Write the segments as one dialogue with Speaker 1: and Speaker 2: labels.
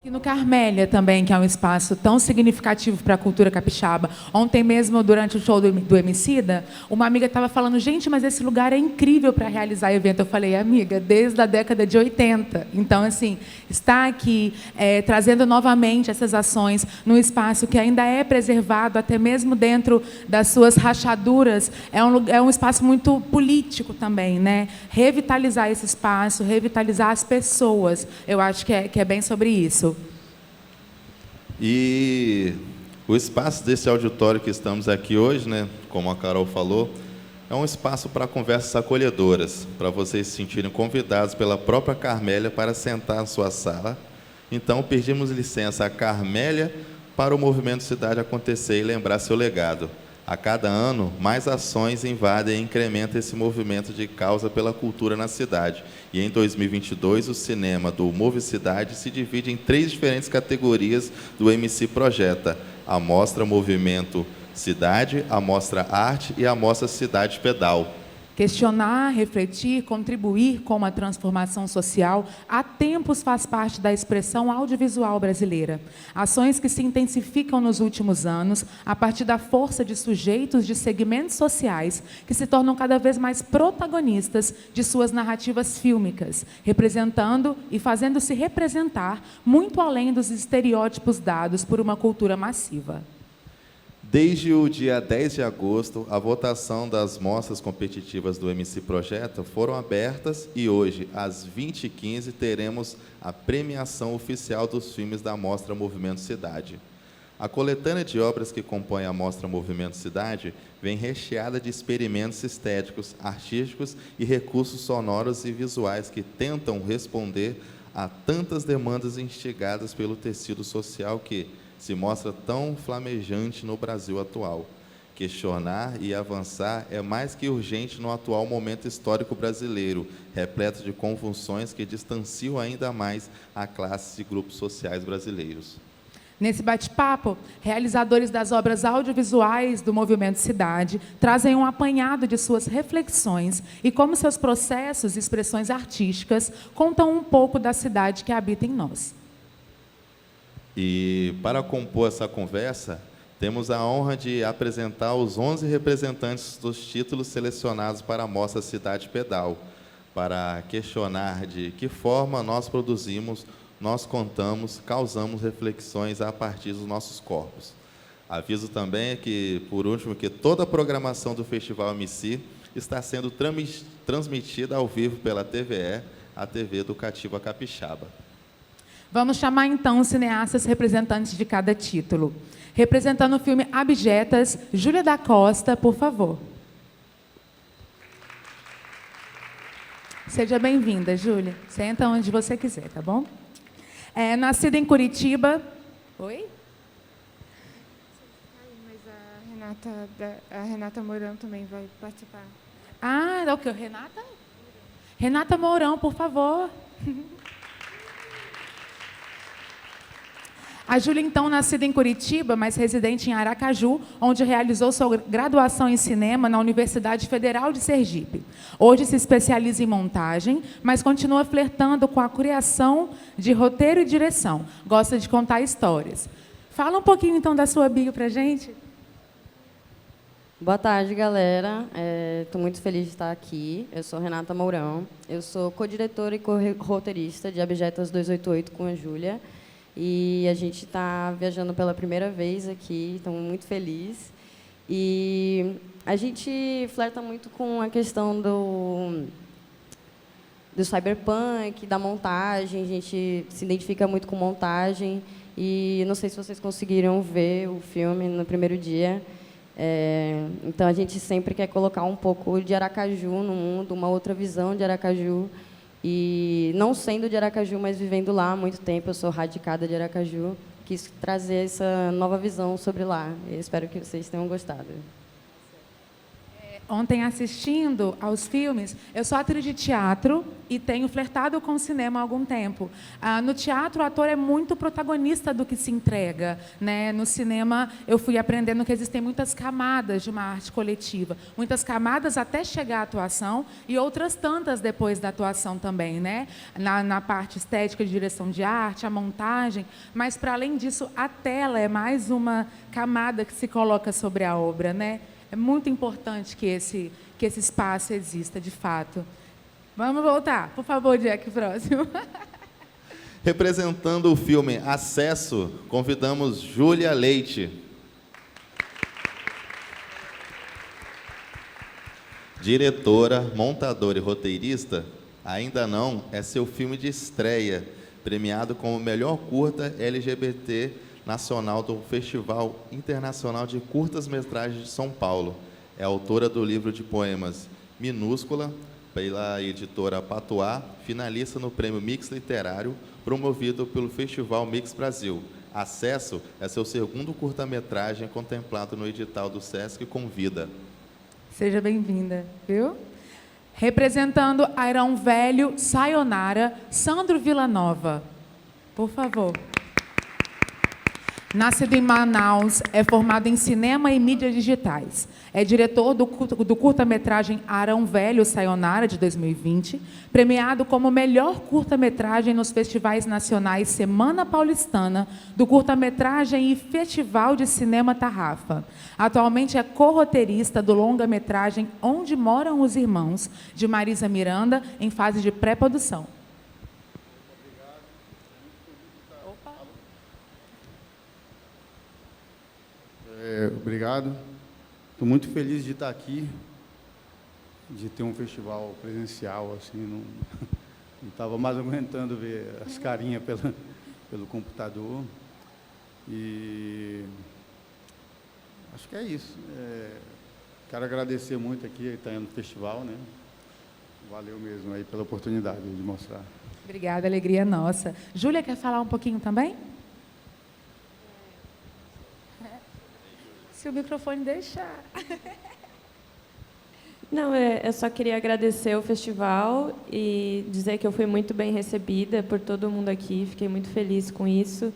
Speaker 1: E no Carmélia também, que é um espaço tão significativo para a cultura capixaba. Ontem mesmo, durante o show do Emicida, uma amiga estava falando, gente, mas esse lugar é incrível para realizar evento. Eu falei, amiga, desde a década de 80. Então, assim, está aqui trazendo novamente essas ações num espaço que ainda é preservado, até mesmo dentro das suas rachaduras, é um espaço muito político também, né? Revitalizar esse espaço, revitalizar as pessoas, eu acho que é bem sobre isso.
Speaker 2: E o espaço desse auditório que estamos aqui hoje, né, como a Carol falou, é um espaço para conversas acolhedoras, para vocês se sentirem convidados pela própria Carmélia para sentar na sua sala. Então, pedimos licença à Carmélia para o Movimento Cidade acontecer e lembrar seu legado. A cada ano, mais ações invadem e incrementam esse movimento de causa pela cultura na cidade. E em 2022, o cinema do Move Cidade se divide em 3 diferentes categorias do MC Projeta: a Mostra Movimento Cidade, a Mostra Arte e a Mostra Cidade Pedal.
Speaker 1: Questionar, refletir, contribuir com uma transformação social, há tempos faz parte da expressão audiovisual brasileira. Ações que se intensificam nos últimos anos, a partir da força de sujeitos de segmentos sociais que se tornam cada vez mais protagonistas de suas narrativas fílmicas, representando e fazendo-se representar muito além dos estereótipos dados por uma cultura massiva.
Speaker 2: Desde o dia 10 de agosto, a votação das mostras competitivas do MC Projeta foram abertas e hoje, às 20h15, teremos a premiação oficial dos filmes da Mostra Movimento Cidade. A coletânea de obras que compõe a Mostra Movimento Cidade vem recheada de experimentos estéticos, artísticos e recursos sonoros e visuais que tentam responder a tantas demandas instigadas pelo tecido social que se mostra tão flamejante no Brasil atual. Questionar e avançar é mais que urgente no atual momento histórico brasileiro, repleto de convulsões que distanciam ainda mais a classe e grupos sociais brasileiros.
Speaker 1: Nesse bate-papo, realizadores das obras audiovisuais do Movimento Cidade trazem um apanhado de suas reflexões e como seus processos e expressões artísticas contam um pouco da cidade que habita em nós.
Speaker 2: E, para compor essa conversa, temos a honra de apresentar os 11 representantes dos títulos selecionados para a Mostra Cidade Pedal, para questionar de que forma nós produzimos, nós contamos, causamos reflexões a partir dos nossos corpos. Aviso também que, por último, que toda a programação do Festival MC está sendo transmitida ao vivo pela TVE, a TV Educativa Capixaba.
Speaker 1: Vamos chamar, então, os cineastas representantes de cada título. Representando o filme Abjetas, Júlia da Costa, por favor. Seja bem-vinda, Júlia. Senta onde você quiser, tá bom? Nascida em Curitiba... Oi?
Speaker 3: Mas a Renata Mourão também vai participar.
Speaker 1: Ah, é o quê? Renata? Renata Mourão, por favor. A Júlia, então, nascida em Curitiba, mas residente em Aracaju, onde realizou sua graduação em cinema na Universidade Federal de Sergipe. Hoje se especializa em montagem, mas continua flertando com a criação de roteiro e direção. Gosta de contar histórias. Fala um pouquinho, então, da sua bio para a gente.
Speaker 4: Boa tarde, galera. Estou muito feliz de estar aqui. Eu sou Renata Mourão. Eu sou co-diretora e co-roteirista de Abjetas 288 com a Júlia. E a gente está viajando pela primeira vez aqui, estamos muito felizes. E a gente flerta muito com a questão do cyberpunk, da montagem, a gente se identifica muito com montagem. E não sei se vocês conseguiram ver o filme no primeiro dia. Então, a gente sempre quer colocar um pouco de Aracaju no mundo, uma outra visão de Aracaju. E não sendo de Aracaju, mas vivendo lá há muito tempo, eu sou radicada de Aracaju, quis trazer essa nova visão sobre lá. Eu espero que vocês tenham gostado.
Speaker 1: Ontem, assistindo aos filmes, eu sou atriz de teatro e tenho flertado com o cinema há algum tempo. No teatro, o ator é muito protagonista do que se entrega, né? No cinema, eu fui aprendendo que existem muitas camadas de uma arte coletiva. Muitas camadas até chegar à atuação e outras tantas depois da atuação também, né? Na parte estética de direção de arte, a montagem. Mas, para além disso, a tela é mais uma camada que se coloca sobre a obra, né? É muito importante que esse espaço exista, de fato. Vamos voltar. Por favor, Jack, próximo.
Speaker 2: Representando o filme Acesso, convidamos Júlia Leite. Diretora, montadora e roteirista, Ainda Não é seu filme de estreia, premiado como melhor curta LGBT nacional do Festival Internacional de Curtas-Metragens de São Paulo. É autora do livro de poemas Minúscula, pela editora Patuá, finalista no Prêmio Mix Literário, promovido pelo Festival Mix Brasil. Acesso é seu segundo curta-metragem contemplado no edital do Sesc Convida.
Speaker 1: Seja bem-vinda, viu? Representando Airão Velho, Sayonara, Sandro Villanova. Por favor. Nascido em Manaus, é formado em cinema e mídias digitais. É diretor do curta-metragem Arão Velho, Sayonara, de 2020, premiado como melhor curta-metragem nos festivais nacionais Semana Paulistana, do curta-metragem e Festival de Cinema Tarrafa. Atualmente é co-roteirista do longa-metragem Onde Moram os Irmãos, de Marisa Miranda, em fase de pré-produção.
Speaker 5: Obrigado. Estou muito feliz de estar aqui, de ter um festival presencial, assim, não estava mais aguentando ver as carinhas pelo computador. E acho que é isso. Quero agradecer muito aqui estar no festival, né? Valeu mesmo aí pela oportunidade de mostrar.
Speaker 1: Obrigada, alegria nossa. Júlia, quer falar um pouquinho também? Se o microfone deixar.
Speaker 6: Não, eu só queria agradecer o festival e dizer que eu fui muito bem recebida por todo mundo aqui. Fiquei muito feliz com isso.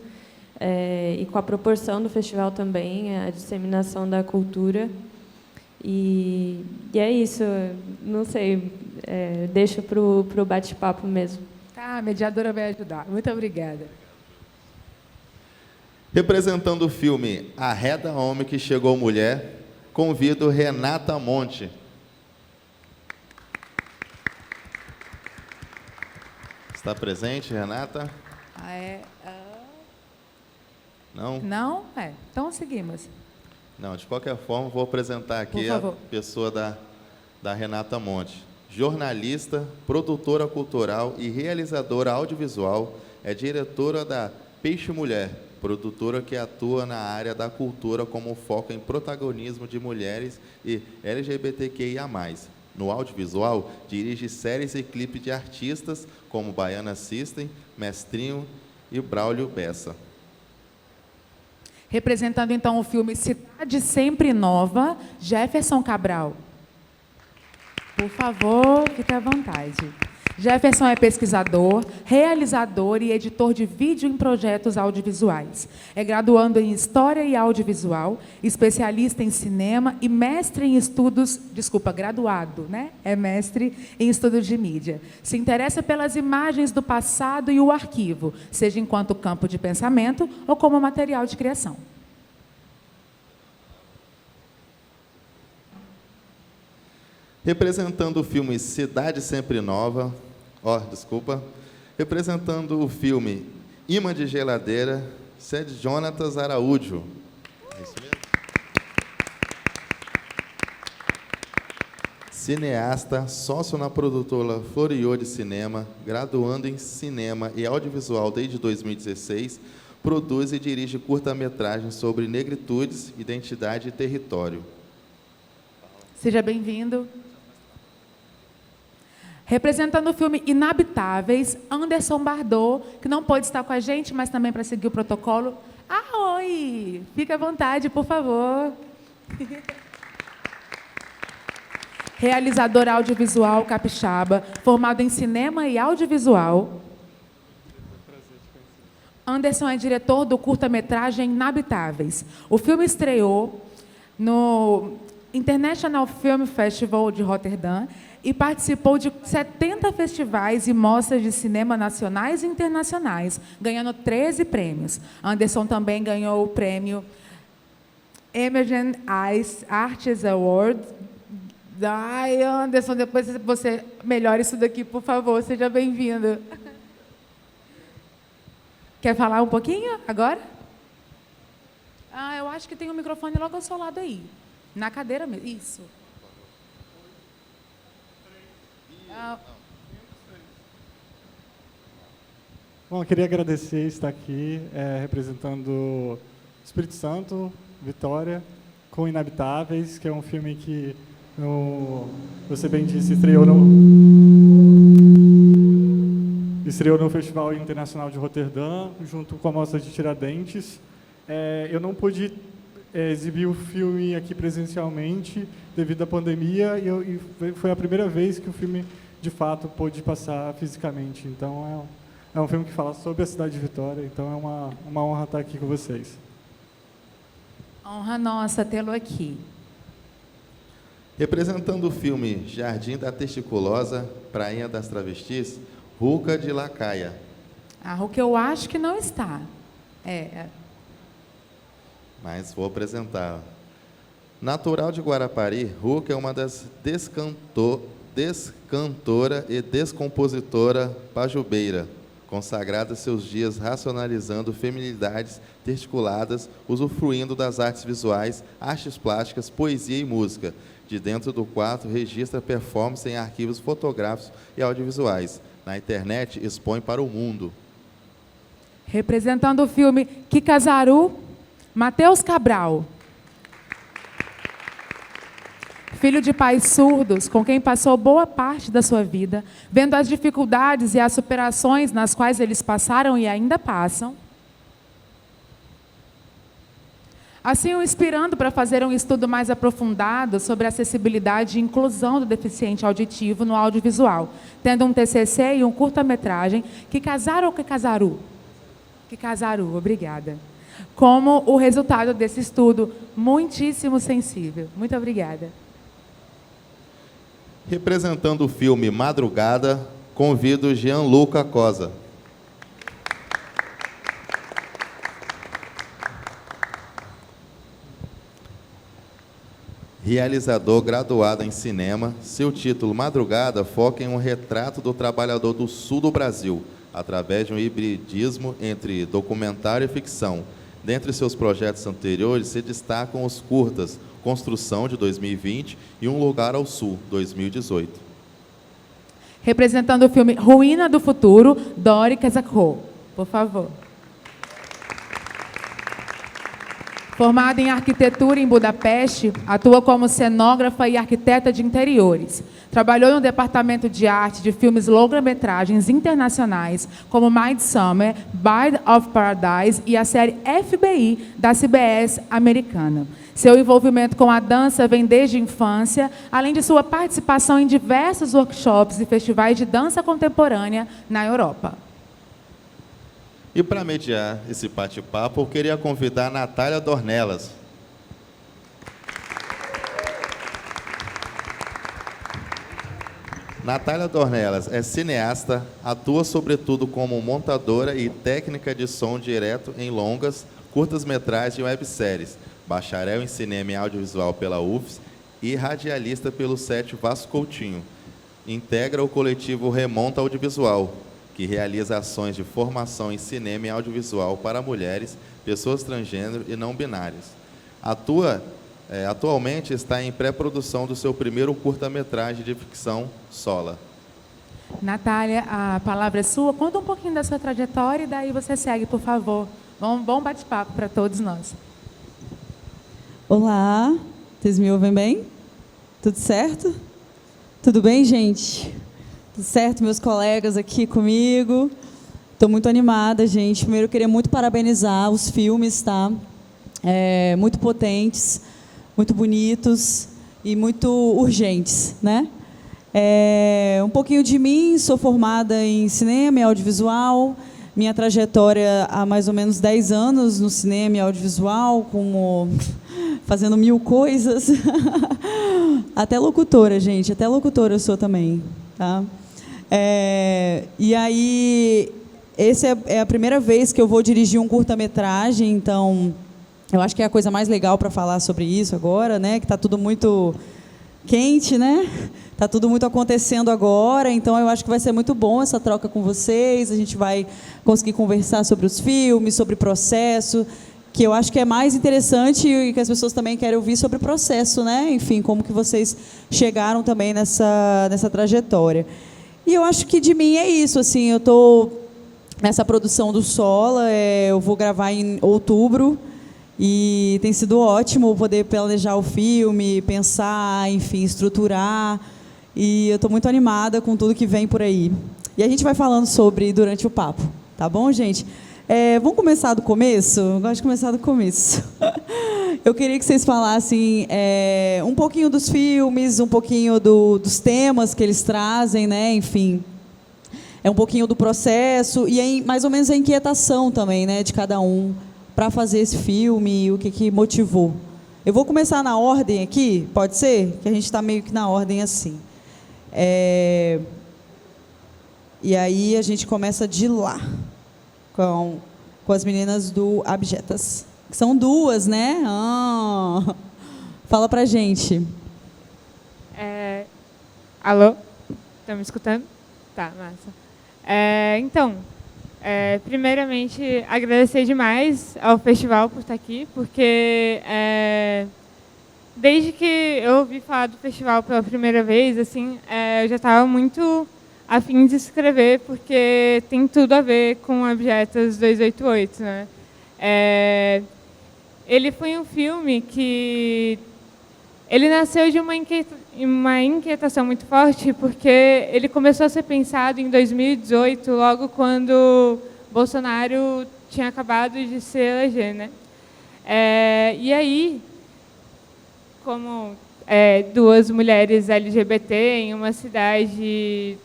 Speaker 6: E com a proporção do festival também, a disseminação da cultura. E é isso. Não sei, deixo para o bate-papo mesmo.
Speaker 1: Tá, a mediadora vai ajudar. Muito obrigada.
Speaker 2: Representando o filme Arreda Homem que Chegou Mulher, convido Renata Monte. Está presente, Renata? Não?
Speaker 1: Não? Então seguimos.
Speaker 2: Não, de qualquer forma, vou apresentar aqui a pessoa da Renata Monte. Jornalista, produtora cultural e realizadora audiovisual, é diretora da Peixe Mulher, produtora que atua na área da cultura como foco em protagonismo de mulheres e LGBTQIA+. No audiovisual, dirige séries e clipes de artistas como Baiana System, Mestrinho e Braulio Bessa.
Speaker 1: Representando, então, o filme Cidade Sempre Nova, Jefferson Cabral. Por favor, fique à vontade. Jefferson é pesquisador, realizador e editor de vídeo em projetos audiovisuais. É graduando em História e Audiovisual, especialista em cinema e mestre em estudos... graduado, né? É mestre em estudos de mídia. Se interessa pelas imagens do passado e o arquivo, seja enquanto campo de pensamento ou como material de criação.
Speaker 2: Representando o filme Cidade Sempre Nova, representando o filme Imã de Geladeira, Sede Jonatas Araújo. É isso mesmo? Cineasta, sócio na produtora Floriô de Cinema, graduando em Cinema e Audiovisual desde 2016, produz e dirige curta-metragens sobre negritudes, identidade e território.
Speaker 1: Seja bem-vindo. Representando o filme Inabitáveis, Anderson Bardot, que não pôde estar com a gente, mas também para seguir o protocolo. Oi! Fique à vontade, por favor. realizador audiovisual capixaba, formado em cinema e audiovisual. Anderson é diretor do curta-metragem Inabitáveis. O filme estreou no International Film Festival de Roterdã e participou de 70 festivais e mostras de cinema nacionais e internacionais, ganhando 13 prêmios. Anderson também ganhou o prêmio Emerging Artists Award. Ai, Anderson, depois você melhora isso daqui, por favor, seja bem-vindo. Quer falar um pouquinho agora? Eu acho que tem um microfone logo ao seu lado aí. Na cadeira mesmo. Isso.
Speaker 7: Bom, eu queria agradecer estar aqui representando o Espírito Santo, Vitória, com Inabitáveis, que é um filme que, você bem disse, estreou no Festival Internacional de Roterdã, junto com a Mostra de Tiradentes. Eu não pude exibir o filme aqui presencialmente devido à pandemia e foi a primeira vez que o filme, de fato, pôde passar fisicamente. Então, é um filme que fala sobre a cidade de Vitória, então é uma honra estar aqui com vocês.
Speaker 1: Honra nossa tê-lo aqui.
Speaker 2: Representando o filme Jardim da Testiculosa, Prainha das Travestis, Ruca de Lacaia.
Speaker 1: A Ruca eu acho que não está.
Speaker 2: Mas vou apresentar. Natural de Guarapari, Ruca é uma das descantora e descompositora pajubeira, consagrada seus dias racionalizando feminilidades testiculadas, usufruindo das artes visuais, artes plásticas, poesia e música. De dentro do quarto, registra performance em arquivos fotográficos e audiovisuais. Na internet, expõe para o mundo.
Speaker 1: Representando o filme Kikazaru, Matheus Cabral. Filho de pais surdos, com quem passou boa parte da sua vida, vendo as dificuldades e as superações nas quais eles passaram e ainda passam, assim o inspirando para fazer um estudo mais aprofundado sobre a acessibilidade e inclusão do deficiente auditivo no audiovisual, tendo um TCC e um curta-metragem, Kikazaru ou Kikazaru? Kikazaru, obrigada. Como o resultado desse estudo muitíssimo sensível. Muito obrigada.
Speaker 2: Representando o filme Madrugada, convido Gianluca Cosa. Realizador graduado em cinema, seu título Madrugada foca em um retrato do trabalhador do sul do Brasil, através de um hibridismo entre documentário e ficção. Dentre seus projetos anteriores se destacam os curtas Construção, de 2020, e Um Lugar ao Sul, 2018.
Speaker 1: Representando o filme Ruína do Futuro, Dori Kazakho, por favor. Formada em arquitetura em Budapeste, atua como cenógrafa e arquiteta de interiores. Trabalhou no departamento de arte de filmes longa-metragens internacionais, como Midsummer, Bird of Paradise e a série FBI da CBS americana. Seu envolvimento com a dança vem desde a infância, além de sua participação em diversos workshops e festivais de dança contemporânea na Europa.
Speaker 2: E para mediar esse bate-papo, eu queria convidar a Natália Dornelas. Natália Dornelas é cineasta, atua sobretudo como montadora e técnica de som direto em longas, curtas-metragens e webséries, bacharel em cinema e audiovisual pela UFS e radialista pelo SET Vasco Coutinho. Integra o coletivo Remonta Audiovisual, que realiza ações de formação em cinema e audiovisual para mulheres, pessoas transgênero e não binárias. Atualmente está em pré-produção do seu primeiro curta-metragem de ficção, Sola.
Speaker 1: Natália, a palavra é sua. Conta um pouquinho da sua trajetória e daí você segue, por favor. Bom bate-papo para todos nós.
Speaker 8: Olá, vocês me ouvem bem? Tudo certo? Tudo bem, gente? Tudo certo, meus colegas aqui comigo? Estou muito animada, gente. Primeiro, eu queria muito parabenizar os filmes, tá? Muito potentes, muito bonitos. e muito urgentes, né? Um pouquinho de mim, sou formada em cinema e audiovisual, minha trajetória há mais ou menos 10 anos no cinema e audiovisual, fazendo 1000 coisas. Até locutora, gente, até locutora eu sou também. Tá? E aí, essa é a primeira vez que eu vou dirigir um curta-metragem, então eu acho que é a coisa mais legal para falar sobre isso agora, né? Que está tudo muito quente, né? Está tudo muito acontecendo agora, então eu acho que vai ser muito bom essa troca com vocês, a gente vai conseguir conversar sobre os filmes, sobre o processo, que eu acho que é mais interessante e que as pessoas também querem ouvir sobre o processo, né? Enfim, como que vocês chegaram também nessa trajetória. E eu acho que de mim é isso, assim, eu estou nessa produção do Sola, eu vou gravar em outubro, e tem sido ótimo poder planejar o filme, pensar, enfim, estruturar. E eu estou muito animada com tudo que vem por aí. E a gente vai falando sobre durante o papo. Tá bom, gente? Vamos começar do começo? Eu gosto de começar do começo. Eu queria que vocês falassem um pouquinho dos filmes, um pouquinho dos temas que eles trazem, né? Enfim, um pouquinho do processo e mais ou menos a inquietação também, né, de cada um para fazer esse filme e o que motivou. Eu vou começar na ordem aqui, pode ser? Que a gente está meio que na ordem assim. E aí a gente começa de lá, com as meninas do Abjetas. Que são duas, né? Fala pra gente.
Speaker 3: Alô? Estão me escutando? Tá, massa. Então, primeiramente, agradecer demais ao festival por estar aqui, porque desde que eu ouvi falar do festival pela primeira vez, assim, eu já estava muito a fim de escrever, porque tem tudo a ver com Abjetas 288, né? Ele foi um filme que ele nasceu de uma inquietação muito forte, porque ele começou a ser pensado em 2018, logo quando Bolsonaro tinha acabado de se eleger, né? E aí, como duas mulheres LGBT em uma cidade,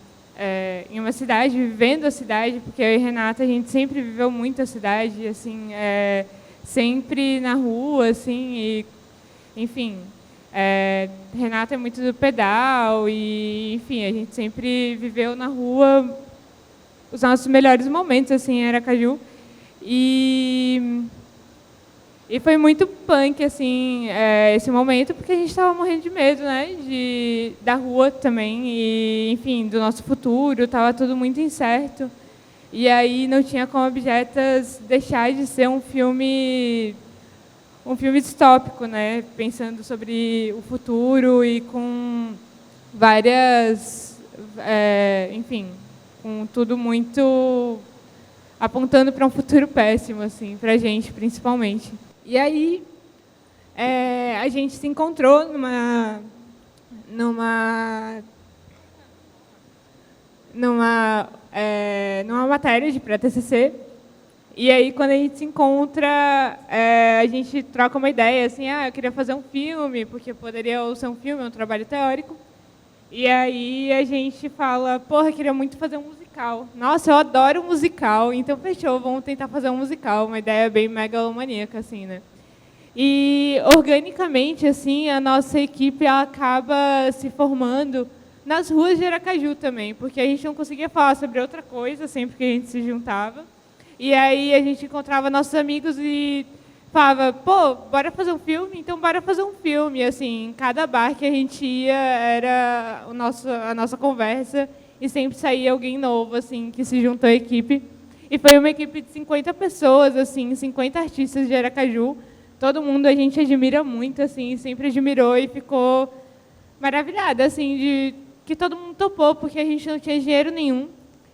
Speaker 3: vivendo a cidade, porque eu e Renata, a gente sempre viveu muito a cidade, assim, sempre na rua, assim, e, enfim, Renata é muito do pedal e, enfim, a gente sempre viveu na rua os nossos melhores momentos, assim, em Aracaju. E foi muito punk, assim, esse momento, porque a gente estava morrendo de medo, né, da rua também, e, enfim, do nosso futuro, estava tudo muito incerto. E aí não tinha como Abjetas deixar de ser um filme distópico, né, pensando sobre o futuro e com várias, enfim, com tudo muito apontando para um futuro péssimo, assim, para a gente, principalmente. E aí, a gente se encontrou numa matéria de pré-TCC. E aí, quando a gente se encontra, a gente troca uma ideia, assim, eu queria fazer um filme, porque poderia ou ser um filme, um trabalho teórico. E aí a gente fala, porra, queria muito fazer um musical. Nossa, eu adoro musical, então fechou, vamos tentar fazer um musical, uma ideia bem megalomaníaca, assim, né? E, organicamente, assim, a nossa equipe ela acaba se formando nas ruas de Aracaju também, porque a gente não conseguia falar sobre outra coisa sempre que a gente se juntava. E aí a gente encontrava nossos amigos e falava, pô, bora fazer um filme? Então bora fazer um filme. Assim, em cada bar que a gente ia era a nossa conversa e sempre saía alguém novo, assim, que se juntou à equipe. E foi uma equipe de 50 pessoas, assim, 50 artistas de Aracaju. Todo mundo a gente admira muito, assim, sempre admirou e ficou maravilhada, assim, de que todo mundo topou, porque a gente não tinha dinheiro nenhum.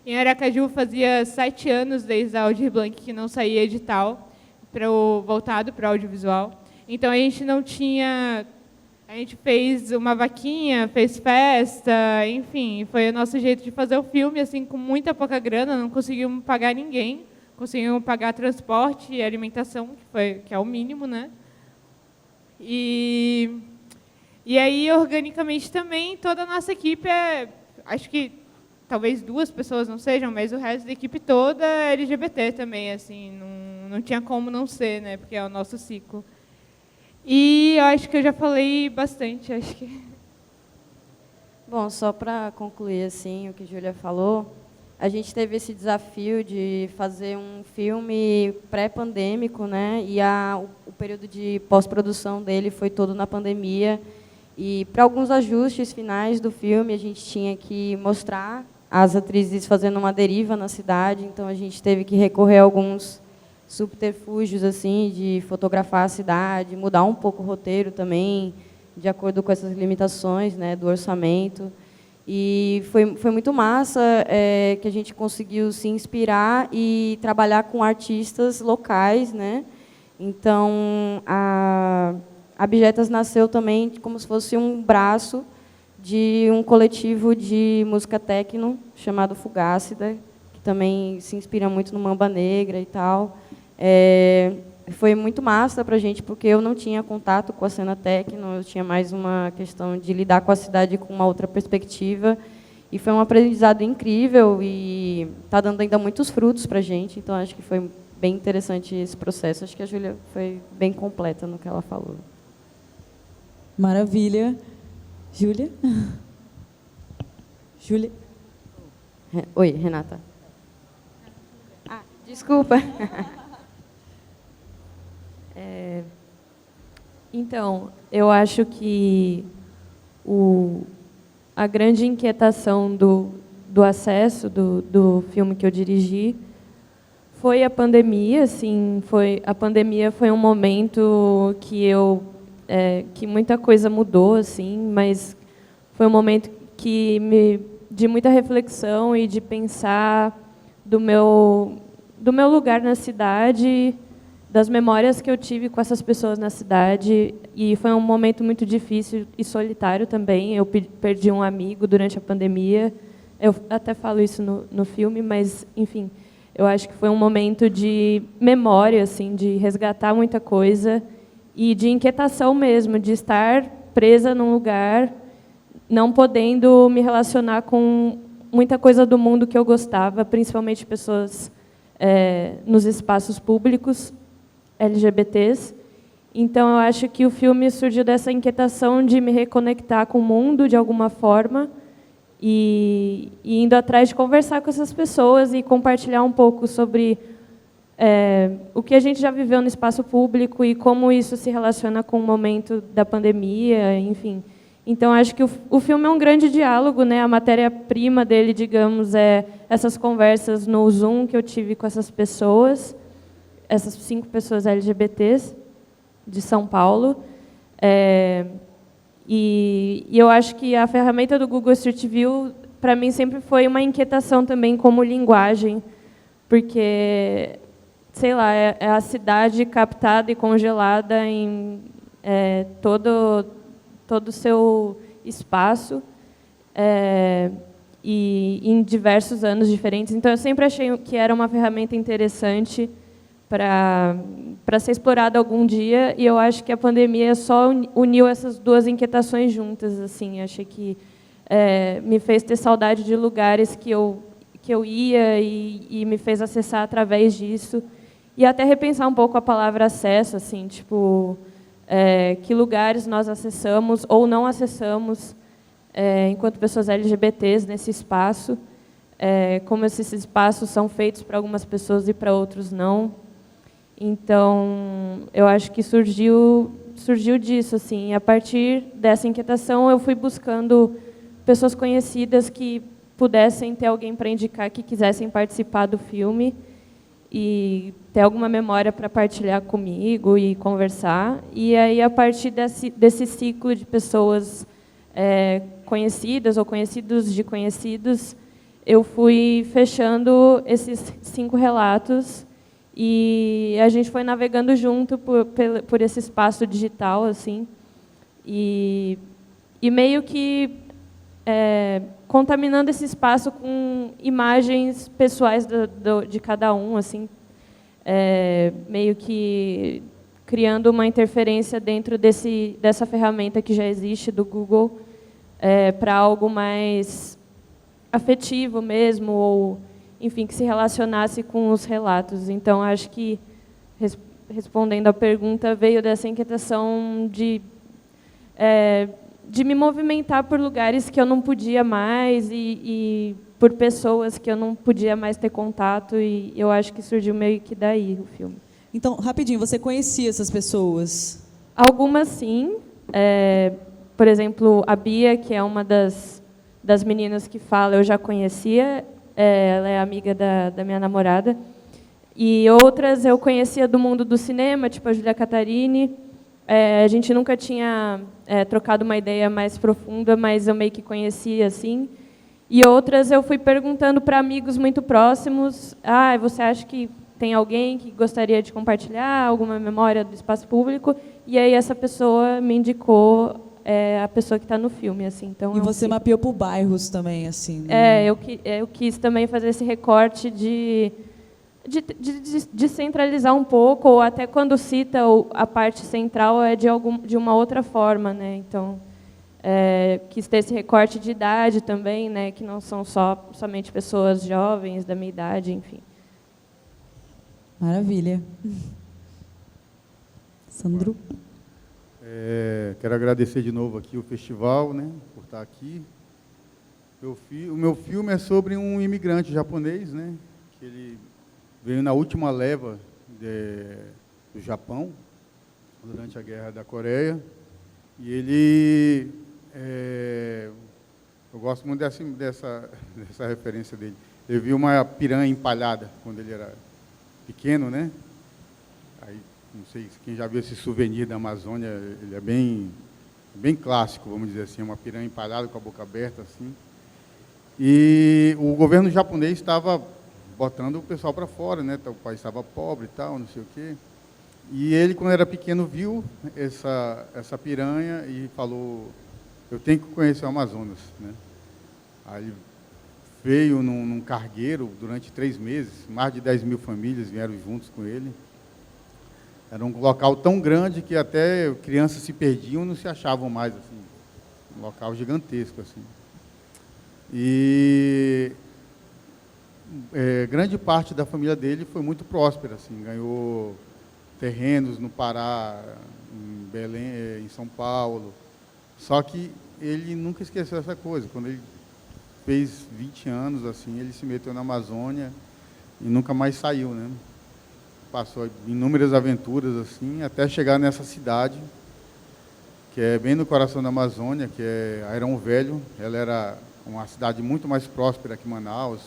Speaker 3: Em Aracaju fazia 7 anos desde a Aldir Blanc que não saía edital voltado para o audiovisual. Então a gente não tinha... A gente fez uma vaquinha, fez festa, enfim, foi o nosso jeito de fazer o filme, assim, com muita pouca grana, não conseguimos pagar ninguém, conseguimos pagar transporte e alimentação, que é o mínimo, né? E E aí, organicamente também, toda a nossa equipe acho que talvez 2 pessoas não sejam, mas o resto da equipe toda é LGBT também, assim, não tinha como não ser, né, porque é o nosso ciclo. E eu acho que eu já falei bastante, acho que...
Speaker 4: Bom, só para concluir assim o que a Júlia falou, a gente teve esse desafio de fazer um filme pré-pandêmico, né? E o período de pós-produção dele foi todo na pandemia. E para alguns ajustes finais do filme, a gente tinha que mostrar as atrizes fazendo uma deriva na cidade, então a gente teve que recorrer a alguns subterfúgios assim de fotografar a cidade, mudar um pouco o roteiro também, de acordo com essas limitações, né, do orçamento. E foi muito massa que a gente conseguiu se inspirar e trabalhar com artistas locais, né? Então, a Abjetas nasceu também como se fosse um braço de um coletivo de música techno chamado Fugácida, que também se inspira muito no Mamba Negra e tal. Foi muito massa para a gente, porque eu não tinha contato com a cena techno, eu tinha mais uma questão de lidar com a cidade com uma outra perspectiva, e foi um aprendizado incrível e está dando ainda muitos frutos para a gente, então acho que foi bem interessante esse processo. Acho que a Júlia foi bem completa no que ela falou.
Speaker 8: Maravilha. Júlia? Júlia?
Speaker 4: Oi, Renata. Desculpa.
Speaker 6: Então, eu acho que a grande inquietação do acesso do filme que eu dirigi foi a pandemia. Assim, a pandemia foi um momento que muita coisa mudou, assim, mas foi um momento de muita reflexão e de pensar do meu lugar na cidade, das memórias que eu tive com essas pessoas na cidade, e foi um momento muito difícil e solitário também. Eu perdi um amigo durante a pandemia, eu até falo isso no filme, mas, enfim, eu acho que foi um momento de memória, assim, de resgatar muita coisa e de inquietação mesmo, de estar presa num lugar, não podendo me relacionar com muita coisa do mundo que eu gostava, principalmente pessoas nos espaços públicos, LGBTs. Então, eu acho que o filme surgiu dessa inquietação de me reconectar com o mundo de alguma forma e indo atrás de conversar com essas pessoas e compartilhar um pouco sobre o que a gente já viveu no espaço público e como isso se relaciona com o momento da pandemia, enfim. Então, acho que o filme é um grande diálogo, né? A matéria-prima dele, digamos, é essas conversas no Zoom que eu tive com essas pessoas, essas 5 pessoas LGBTs de São Paulo. E eu acho que a ferramenta do Google Street View, para mim, sempre foi uma inquietação também como linguagem, porque, sei lá, é a cidade captada e congelada em todo o seu espaço, e em diversos anos diferentes. Então, eu sempre achei que era uma ferramenta interessante para ser explorada algum dia, e eu acho que a pandemia só uniu essas 2 inquietações juntas. Assim, achei que me fez ter saudade de lugares que eu ia e me fez acessar através disso, e até repensar um pouco a palavra acesso, assim, tipo, que lugares nós acessamos ou não acessamos enquanto pessoas LGBTs nesse espaço, como esses espaços são feitos para algumas pessoas e para outros não. Então, eu acho que surgiu disso, assim. A partir dessa inquietação, eu fui buscando pessoas conhecidas que pudessem ter alguém para indicar, que quisessem participar do filme e ter alguma memória para partilhar comigo e conversar. E aí, a partir desse ciclo de pessoas conhecidas ou conhecidos de conhecidos, eu fui fechando esses 5 relatos. E a gente foi navegando junto por esse espaço digital, assim, e meio que contaminando esse espaço com imagens pessoais de cada um, assim, meio que criando uma interferência dentro dessa ferramenta que já existe do Google para algo mais afetivo mesmo, ou, enfim, que se relacionasse com os relatos. Então, acho que, respondendo à pergunta, veio dessa inquietação de me movimentar por lugares que eu não podia mais e por pessoas que eu não podia mais ter contato, e eu acho que surgiu meio que daí o filme.
Speaker 8: Então, rapidinho, você conhecia essas pessoas?
Speaker 6: Algumas sim. Por exemplo, a Bia, que é uma das meninas que fala, eu já conhecia. Ela é amiga da minha namorada. E outras eu conhecia do mundo do cinema, tipo a Júlia Catarini. A gente nunca tinha trocado uma ideia mais profunda, mas eu meio que conhecia, assim. E outras eu fui perguntando para amigos muito próximos: você acha que tem alguém que gostaria de compartilhar alguma memória do espaço público? E aí essa pessoa me indicou a pessoa que está no filme, assim. Então,
Speaker 8: e você mapeou por bairros também, assim? Né?
Speaker 6: Eu quis também fazer esse recorte de centralizar um pouco, ou até quando cita a parte central é de uma outra forma, né? Então, quis ter esse recorte de idade também, né? Que não são somente pessoas jovens da minha idade, enfim.
Speaker 8: Maravilha. Sandro?
Speaker 5: Quero agradecer de novo aqui o festival, né, por estar aqui. O meu filme é sobre um imigrante japonês, né, que ele veio na última leva do Japão, durante a Guerra da Coreia. E ele... eu gosto muito dessa referência dele. Ele viu uma piranha empalhada quando ele era pequeno, né? Aí, não sei quem já viu esse souvenir da Amazônia, ele é bem clássico, vamos dizer assim, uma piranha empalhada com a boca aberta, assim. E o governo japonês estava botando o pessoal para fora, né? O país estava pobre e tal, não sei o quê. E ele, quando era pequeno, viu essa piranha e falou: eu tenho que conhecer o Amazonas, né? Aí veio num cargueiro durante 3 meses, mais de 10 mil famílias vieram juntos com ele. Era um local tão grande que até crianças se perdiam e não se achavam mais, assim. Um local gigantesco, assim. E grande parte da família dele foi muito próspera, assim, ganhou terrenos no Pará, em Belém, em São Paulo. Só que ele nunca esqueceu essa coisa. Quando ele fez 20 anos, assim, ele se meteu na Amazônia e nunca mais saiu, né? Passou inúmeras aventuras, assim, até chegar nessa cidade, que é bem no coração da Amazônia, que é Airão Velho. Ela era uma cidade muito mais próspera que Manaus.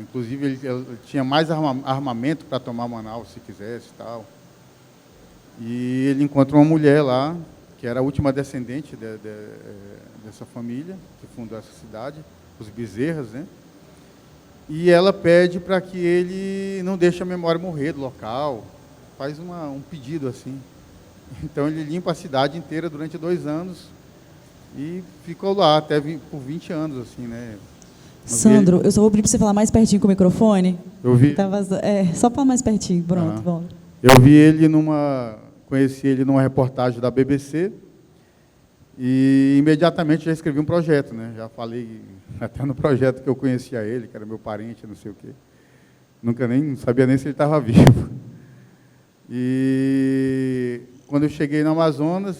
Speaker 5: Inclusive, ele tinha mais armamento para tomar Manaus, se quisesse, e tal. E ele encontrou uma mulher lá, que era a última descendente dessa família, que fundou essa cidade, os Bezerras, né? E ela pede para que ele não deixe a memória morrer do local, faz um pedido assim. Então ele limpa a cidade inteira durante 2 anos e ficou lá até por 20 anos, assim, né?
Speaker 8: Sandro, eu só vou pedir para você falar mais pertinho com o microfone.
Speaker 5: Eu vi.
Speaker 8: Só falar mais pertinho, pronto. Bom.
Speaker 5: Eu vi ele conheci ele numa reportagem da BBC e imediatamente já escrevi um projeto, né? Já falei até no projeto que eu conhecia ele, que era meu parente, não sei o quê. Não sabia nem se ele estava vivo. E quando eu cheguei no Amazonas,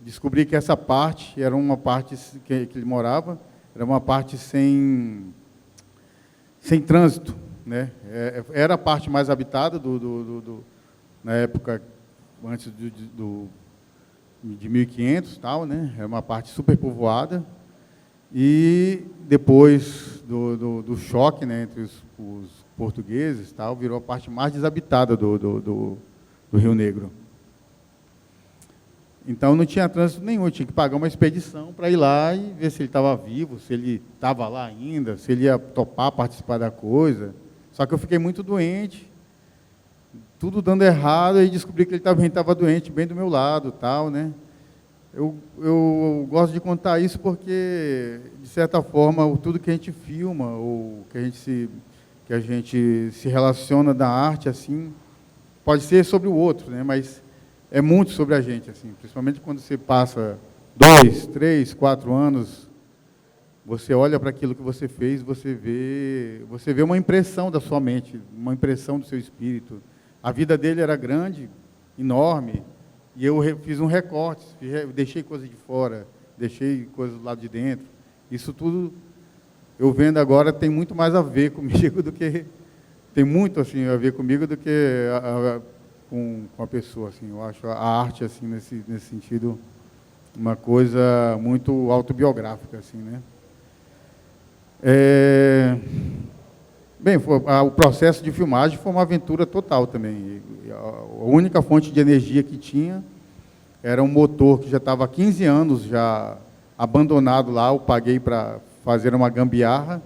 Speaker 5: descobri que essa parte era uma parte que ele morava, era uma parte sem trânsito, né? Era a parte mais habitada na época antes de 1500, tal, né? Era uma parte super povoada. E depois do choque, né, entre os portugueses, tal, virou a parte mais desabitada do Rio Negro. Então não tinha trânsito nenhum, eu tinha que pagar uma expedição para ir lá e ver se ele estava vivo, se ele estava lá ainda, se ele ia topar participar da coisa. Só que eu fiquei muito doente, tudo dando errado, e descobri que ele também estava doente, bem do meu lado, tal, né? Eu gosto de contar isso porque, de certa forma, tudo que a gente filma, ou que que a gente se relaciona da arte assim, pode ser sobre o outro, né? Mas é muito sobre a gente, assim, principalmente quando você passa 2, 3, 4 anos, você olha para aquilo que você fez, você vê uma impressão da sua mente, uma impressão do seu espírito. A vida dele era grande, enorme, e eu fiz um recorte, deixei coisas de fora, deixei coisas do lado de dentro. Isso tudo, eu vendo agora, tem muito mais a ver comigo do que... Tem muito assim, a ver comigo do que com a pessoa. Assim. Eu acho a arte, assim, nesse sentido, uma coisa muito autobiográfica. Assim, né? Bem, o processo de filmagem foi uma aventura total também. A única fonte de energia que tinha era um motor que já estava há 15 anos já abandonado lá, eu paguei para fazer uma gambiarra,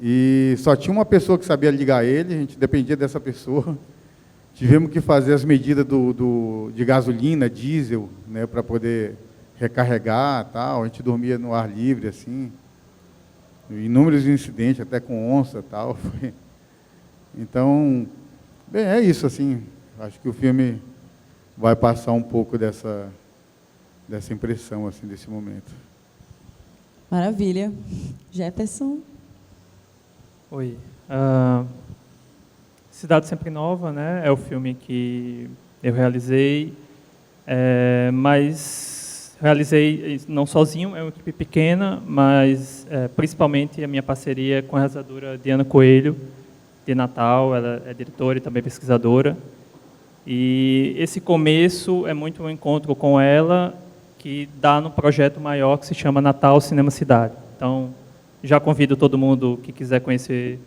Speaker 5: e só tinha uma pessoa que sabia ligar ele, a gente dependia dessa pessoa. Tivemos que fazer as medidas de gasolina, diesel, né, para poder recarregar, tal. A gente dormia no ar livre, assim. Inúmeros incidentes, até com onça, tal. Então, bem, é isso, assim. Acho que o filme vai passar um pouco dessa impressão, assim, desse momento.
Speaker 8: Maravilha. Jefferson?
Speaker 9: Oi. Cidade Sempre Nova, né? É o filme que eu realizei, mas realizei não sozinho, é uma equipe pequena, mas principalmente a minha parceria com a realizadora Diana Coelho, de Natal. Ela é diretora e também pesquisadora. E esse começo é muito um encontro com ela, que dá no projeto maior que se chama Natal Cinema Cidade. Então, já convido todo mundo que quiser conhecer,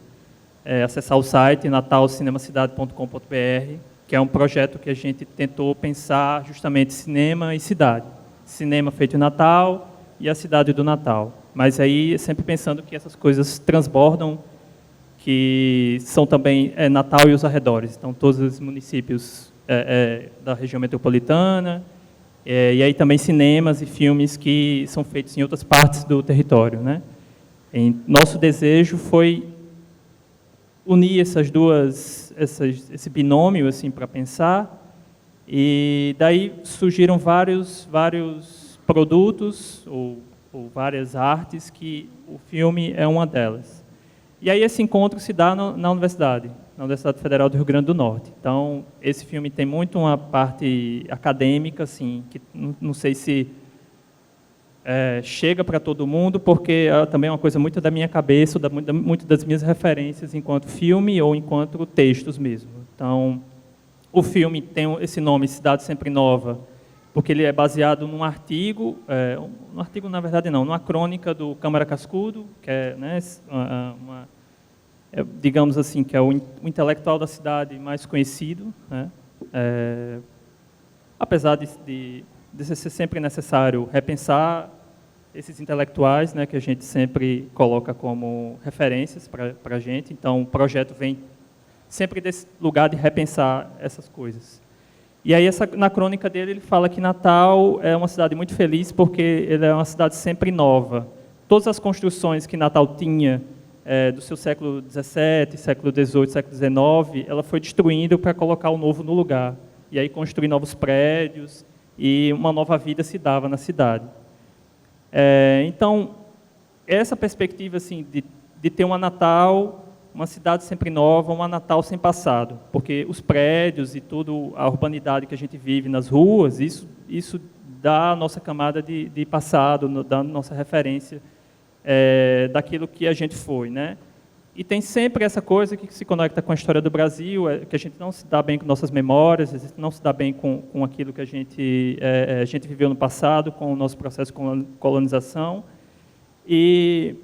Speaker 9: acessar o site natalcinemacidade.com.br, que é um projeto que a gente tentou pensar justamente cinema e cidade. Cinema feito em Natal e a cidade do Natal. Mas aí sempre pensando que essas coisas transbordam, que são também Natal e os arredores. Então, todos os municípios da região metropolitana, e aí também cinemas e filmes que são feitos em outras partes do território, né? Nosso desejo foi unir esse binômio assim, para pensar, e daí surgiram vários produtos ou várias artes, que o filme é uma delas. E aí esse encontro se dá na Universidade Federal do Rio Grande do Norte. Então, esse filme tem muito uma parte acadêmica, assim, que não sei se chega para todo mundo, porque também é uma coisa muito da minha cabeça, muito das minhas referências enquanto filme ou enquanto textos mesmo. Então, o filme tem esse nome, Cidade Sempre Nova, porque ele é baseado num artigo, na verdade não, numa crônica do Câmara Cascudo, que é, né, digamos assim, que é o intelectual da cidade mais conhecido, né? Apesar de ser sempre necessário repensar esses intelectuais, né, que a gente sempre coloca como referências para a gente. Então, o projeto vem sempre desse lugar de repensar essas coisas. E aí, na crônica dele, ele fala que Natal é uma cidade muito feliz porque ele é uma cidade sempre nova. Todas as construções que Natal tinha, do seu século XVII, século XVIII, século XIX, ela foi destruindo para colocar o novo no lugar. E aí construir novos prédios, e uma nova vida se dava na cidade. Então, essa perspectiva assim, de ter uma Natal, uma cidade sempre nova, uma Natal sem passado, porque os prédios e toda a urbanidade que a gente vive nas ruas, isso dá a nossa camada de passado, dá a nossa referência daquilo que a gente foi, né? E tem sempre essa coisa que se conecta com a história do Brasil, que a gente não se dá bem com nossas memórias, a gente não se dá bem com aquilo que a gente viveu no passado, com o nosso processo de colonização. E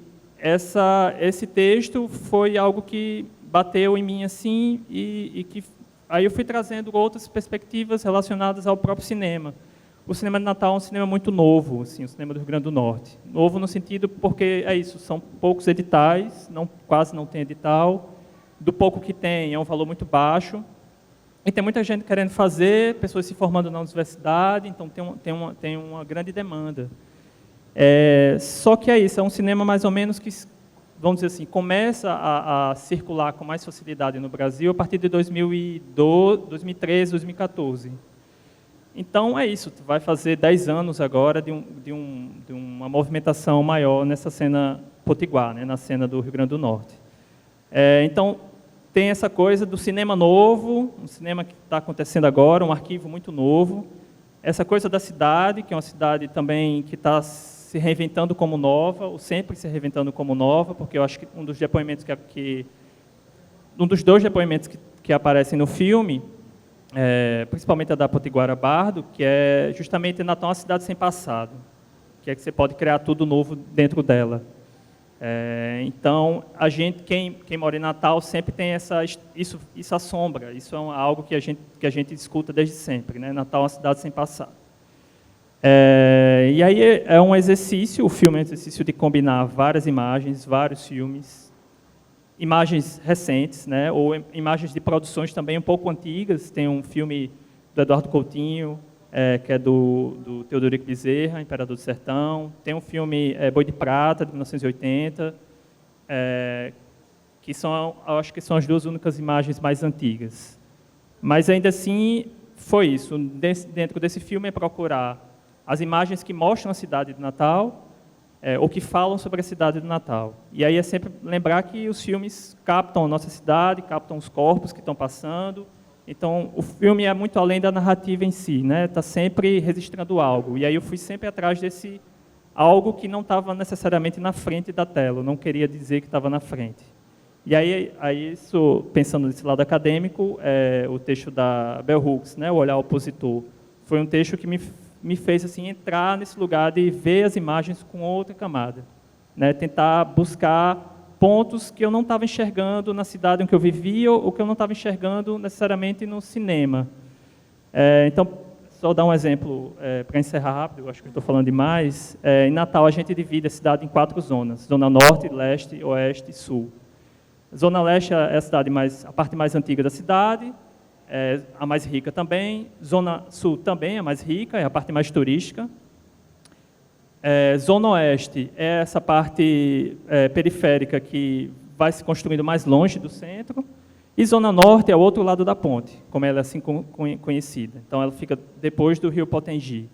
Speaker 9: esse texto foi algo que bateu em mim assim, e que aí eu fui trazendo outras perspectivas relacionadas ao próprio cinema. O cinema de Natal é um cinema muito novo, assim, o cinema do Rio Grande do Norte. Novo no sentido porque são poucos editais, quase não tem edital. Do pouco que tem, é um valor muito baixo. E tem muita gente querendo fazer, pessoas se formando na universidade, então tem uma grande demanda. Só que é um cinema mais ou menos que vamos dizer assim, começa a circular com mais facilidade no Brasil a partir de 2012, 2013, 2014. Então, é isso, vai fazer 10 anos agora de uma movimentação maior nessa cena potiguar, né, na cena do Rio Grande do Norte. Então, tem essa coisa do cinema novo, um cinema que está acontecendo agora, um arquivo muito novo, essa coisa da cidade, que é uma cidade também que está se reinventando como nova, ou sempre se reinventando como nova, porque eu acho que um dos depoimentos um dos dois depoimentos que aparecem no filme, principalmente a da Potiguara Bardo, que é justamente Natal é uma cidade sem passado, que é que você pode criar tudo novo dentro dela. Então, a gente, quem mora em Natal, sempre tem isso assombra, isso é algo que a gente escuta desde sempre, né? Natal é uma cidade sem passado. E aí é um exercício, o filme é um exercício de combinar várias imagens, vários filmes, imagens recentes, né? Ou imagens de produções também um pouco antigas. Tem um filme do Eduardo Coutinho, que é do Teodorico Bezerra, Imperador do Sertão. Tem um filme Boi de Prata, de 1980, que acho que são as duas únicas imagens mais antigas. Mas, ainda assim, foi isso. Dentro desse filme é procurar as imagens que mostram a cidade de Natal, ou que falam sobre a cidade de Natal. E aí é sempre lembrar que os filmes captam a nossa cidade, captam os corpos que estão passando. Então, o filme é muito além da narrativa em si, né? Está sempre registrando algo. E aí eu fui sempre atrás desse algo que não estava necessariamente na frente da tela, eu não queria dizer que estava na frente. E aí isso, pensando nesse lado acadêmico, o texto da Bell Hooks, né, O Olhar Opositor, foi um texto que me fez assim, entrar nesse lugar de ver as imagens com outra camada, né? Tentar buscar pontos que eu não estava enxergando na cidade em que eu vivia ou que eu não estava enxergando necessariamente no cinema. Então, só dar um exemplo para encerrar rápido, eu acho que estou falando demais. Em Natal, a gente divide a cidade em 4 zonas: Zona Norte, Leste, Oeste e Sul. Zona Leste é a parte mais antiga da cidade, a mais rica também. Zona Sul também é a mais rica, é a parte mais turística. Zona Oeste é essa parte periférica que vai se construindo mais longe do centro, e Zona Norte é o outro lado da ponte, como ela é assim conhecida. Então, ela fica depois do Rio Potengi.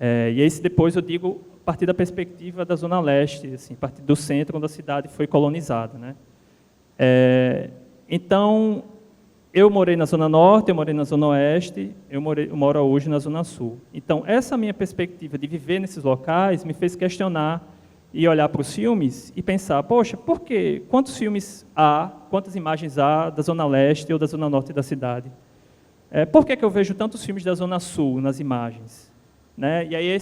Speaker 9: E esse depois eu digo a partir da perspectiva da Zona Leste, assim, a partir do centro onde a cidade foi colonizada, né? Então, eu morei na Zona Norte, eu morei na Zona Oeste, eu moro hoje na Zona Sul. Então, essa minha perspectiva de viver nesses locais me fez questionar e olhar para os filmes e pensar, poxa, por quê? Quantos filmes há, quantas imagens há da Zona Leste ou da Zona Norte da cidade? Por que eu vejo tantos filmes da Zona Sul nas imagens? Né? E aí,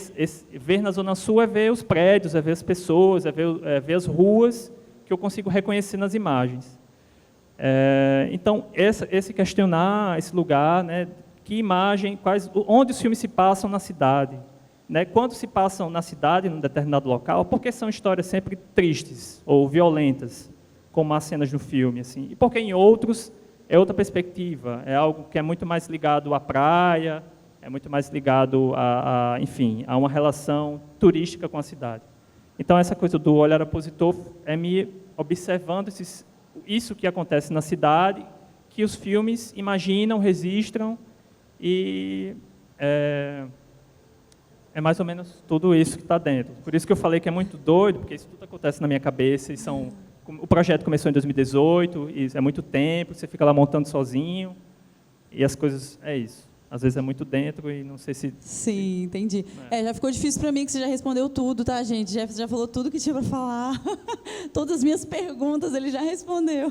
Speaker 9: ver na Zona Sul é ver os prédios, é ver as pessoas, é ver as ruas que eu consigo reconhecer nas imagens. Então, esse questionar esse lugar, né, que imagem, onde os filmes se passam na cidade, né, quando se passam na cidade, num determinado local, porque são histórias sempre tristes ou violentas, como as cenas do filme, assim, e porque em outros é outra perspectiva, é algo que é muito mais ligado à praia, é muito mais ligado enfim, a uma relação turística com a cidade. Então, essa coisa do olhar opositor é me observando isso que acontece na cidade, que os filmes imaginam, registram, e é mais ou menos tudo isso que está dentro. Por isso que eu falei que é muito doido, porque isso tudo acontece na minha cabeça, o projeto começou em 2018, e é muito tempo, você fica lá montando sozinho, e as coisas, é isso. Às vezes é muito dentro e não sei se...
Speaker 8: Sim, entendi. Já ficou difícil para mim, que você já respondeu tudo, tá, gente? Jeff já falou tudo que tinha para falar. Todas as minhas perguntas ele já respondeu.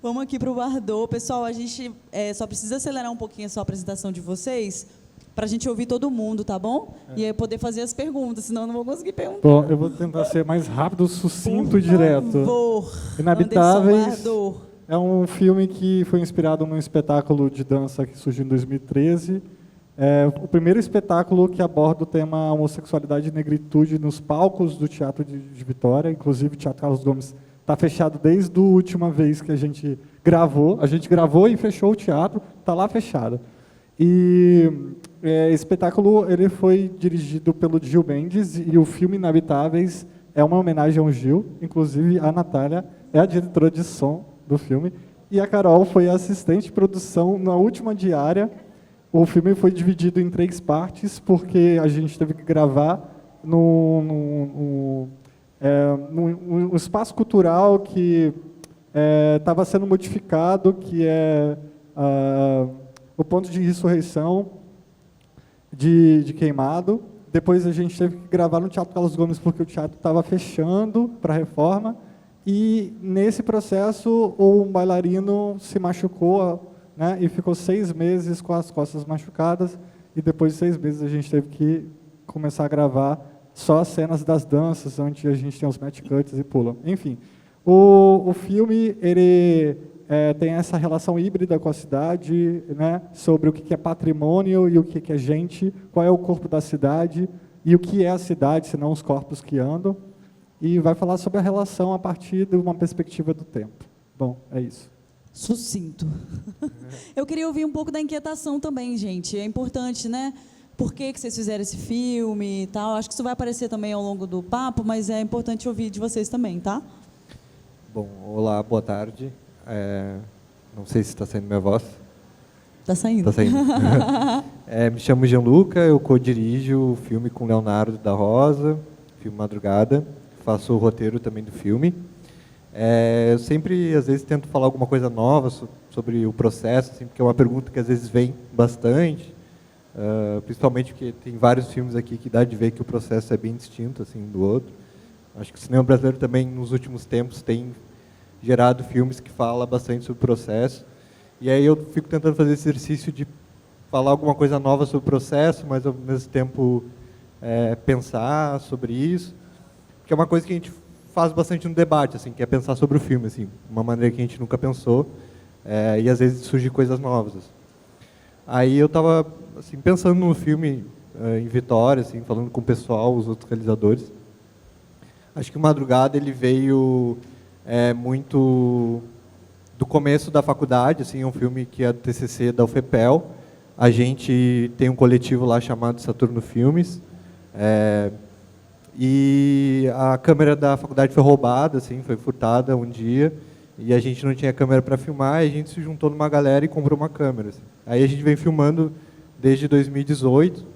Speaker 8: Vamos aqui para o Bardot. Pessoal, a gente só precisa acelerar um pouquinho a sua apresentação de vocês, para a gente ouvir todo mundo, tá bom? E aí poder fazer as perguntas, senão eu não vou conseguir perguntar.
Speaker 7: Bom, eu vou tentar ser mais rápido, sucinto e direto.
Speaker 8: Por favor,
Speaker 7: Inabitáveis.
Speaker 8: Anderson Bardot.
Speaker 7: É um filme que foi inspirado num espetáculo de dança que surgiu em 2013. É o primeiro espetáculo que aborda o tema homossexualidade e negritude nos palcos do Teatro de Vitória. Inclusive, o Teatro Carlos Gomes está fechado desde a última vez que a gente gravou. A gente gravou e fechou o teatro, está lá fechado. E esse espetáculo ele foi dirigido pelo Gil Mendes, e o filme Inabitáveis é uma homenagem ao Gil. Inclusive, a Natália é a diretora de som do filme. E a Carol foi a assistente de produção na última diária. O filme foi dividido em 3 partes, porque a gente teve que gravar num espaço cultural que estava sendo modificado, que é o ponto de ressurreição de Queimado. Depois a gente teve que gravar no Teatro Carlos Gomes, porque o teatro estava fechando para a reforma. E, nesse processo, um bailarino se machucou, né, e ficou 6 meses com as costas machucadas. E, depois de 6 meses, a gente teve que começar a gravar só as cenas das danças, onde a gente tem os match cuts e pula. Enfim, o filme ele, tem essa relação híbrida com a cidade, né, sobre o que é patrimônio e o que é gente, qual é o corpo da cidade e o que é a cidade, senão os corpos que andam. E vai falar sobre a relação a partir de uma perspectiva do tempo. Bom, é isso.
Speaker 8: Sucinto. Eu queria ouvir um pouco da inquietação também, gente. É importante, né? Por que vocês fizeram esse filme e tal? Acho que isso vai aparecer também ao longo do papo, mas é importante ouvir de vocês também, tá?
Speaker 10: Bom, olá, boa tarde. Não sei se está saindo minha voz.
Speaker 8: Está saindo.
Speaker 10: Está saindo. Me chamo Gianluca, eu co-dirijo o filme com Leonardo da Rosa, filme Madrugada. Faço o roteiro também do filme. Eu sempre, às vezes, tento falar alguma coisa nova sobre o processo, assim, porque é uma pergunta que, às vezes, vem bastante, principalmente porque tem vários filmes aqui que dá de ver que o processo é bem distinto assim, do outro. Acho que o cinema brasileiro também, nos últimos tempos, tem gerado filmes que falam bastante sobre o processo. E aí eu fico tentando fazer esse exercício de falar alguma coisa nova sobre o processo, mas, ao mesmo tempo, pensar sobre isso. Que é uma coisa que a gente faz bastante no debate, assim, que é pensar sobre o filme, assim, uma maneira que a gente nunca pensou, e às vezes surgem coisas novas. Assim. Aí eu estava assim, pensando no filme em Vitória, assim, falando com o pessoal, os outros realizadores. Acho que o Madrugada ele veio muito do começo da faculdade, assim, é um filme que é do TCC da UFPEL. A gente tem um coletivo lá chamado Saturno Filmes. E a câmera da faculdade foi roubada, assim, foi furtada um dia, e a gente não tinha câmera para filmar, e a gente se juntou numa galera e comprou uma câmera. Assim. Aí a gente vem filmando desde 2018,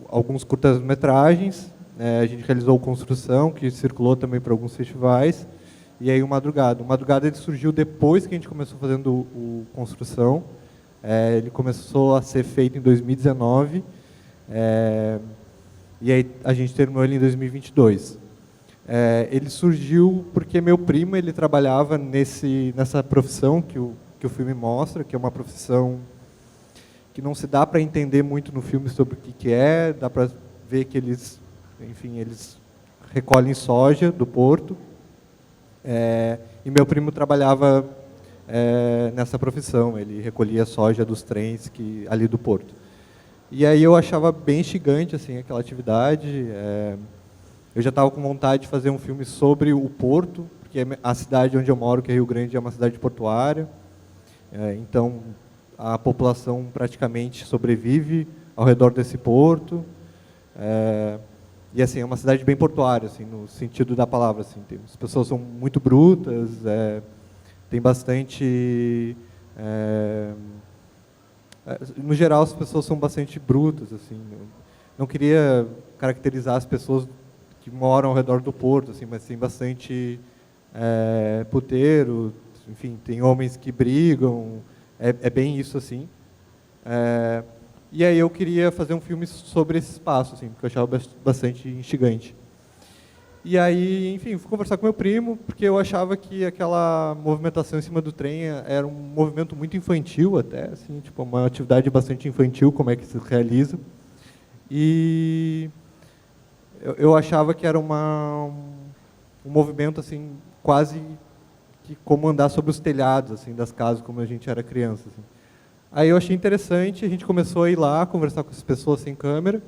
Speaker 10: alguns curtas-metragens, a gente realizou Construção, que circulou também para alguns festivais, e aí o Madrugada. O Madrugada ele surgiu depois que a gente começou fazendo o Construção, ele começou a ser feito em 2019, e aí a gente terminou ele em 2022. Ele surgiu porque meu primo ele trabalhava nessa profissão que o filme mostra, que é uma profissão que não se dá para entender muito no filme sobre o que é, dá para ver que eles recolhem soja do porto, e meu primo trabalhava nessa profissão, ele recolhia soja dos trens ali do porto. E aí eu achava bem instigante assim, aquela atividade. Eu já estava com vontade de fazer um filme sobre o porto, porque a cidade onde eu moro, que é Rio Grande, é uma cidade portuária. Então, a população praticamente sobrevive ao redor desse porto. E assim, é uma cidade bem portuária, assim, no sentido da palavra. Assim, as pessoas são muito brutas, tem bastante... no geral, as pessoas são bastante brutas. Assim. Não queria caracterizar as pessoas que moram ao redor do porto, assim, mas tem bastante puteiro, enfim, tem homens que brigam, é bem isso, assim. E aí eu queria fazer um filme sobre esse espaço, assim, porque eu achava bastante instigante. E aí, enfim, fui conversar com meu primo, porque eu achava que aquela movimentação em cima do trem era um movimento muito infantil até, assim, tipo, uma atividade bastante infantil, como é que se realiza. E eu achava que era um movimento, assim, quase que como andar sobre os telhados, assim, das casas, como a gente era criança. Assim. Aí eu achei interessante, a gente começou a ir lá, conversar com as pessoas sem câmera,